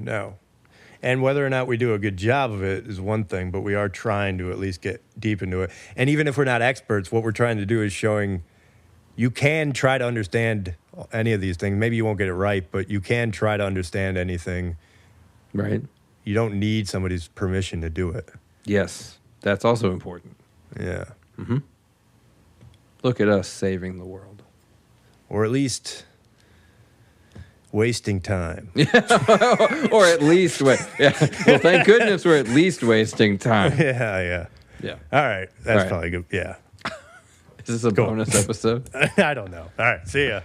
And whether or not we do a good job of it is one thing, but we are trying to at least get deep into it. And even if we're not experts, what we're trying to do is showing you can try to understand any of these things. Maybe you won't get it right, but you can try to understand anything. Right. You don't need somebody's permission to do it. Yes. That's also important. Yeah. Mm-hmm. Look at us saving the world. Or at least wasting time. Or at least Well, thank goodness we're at least wasting time. Yeah. All right. That's probably good. Yeah. Is this a bonus episode? I don't know. All right. See ya.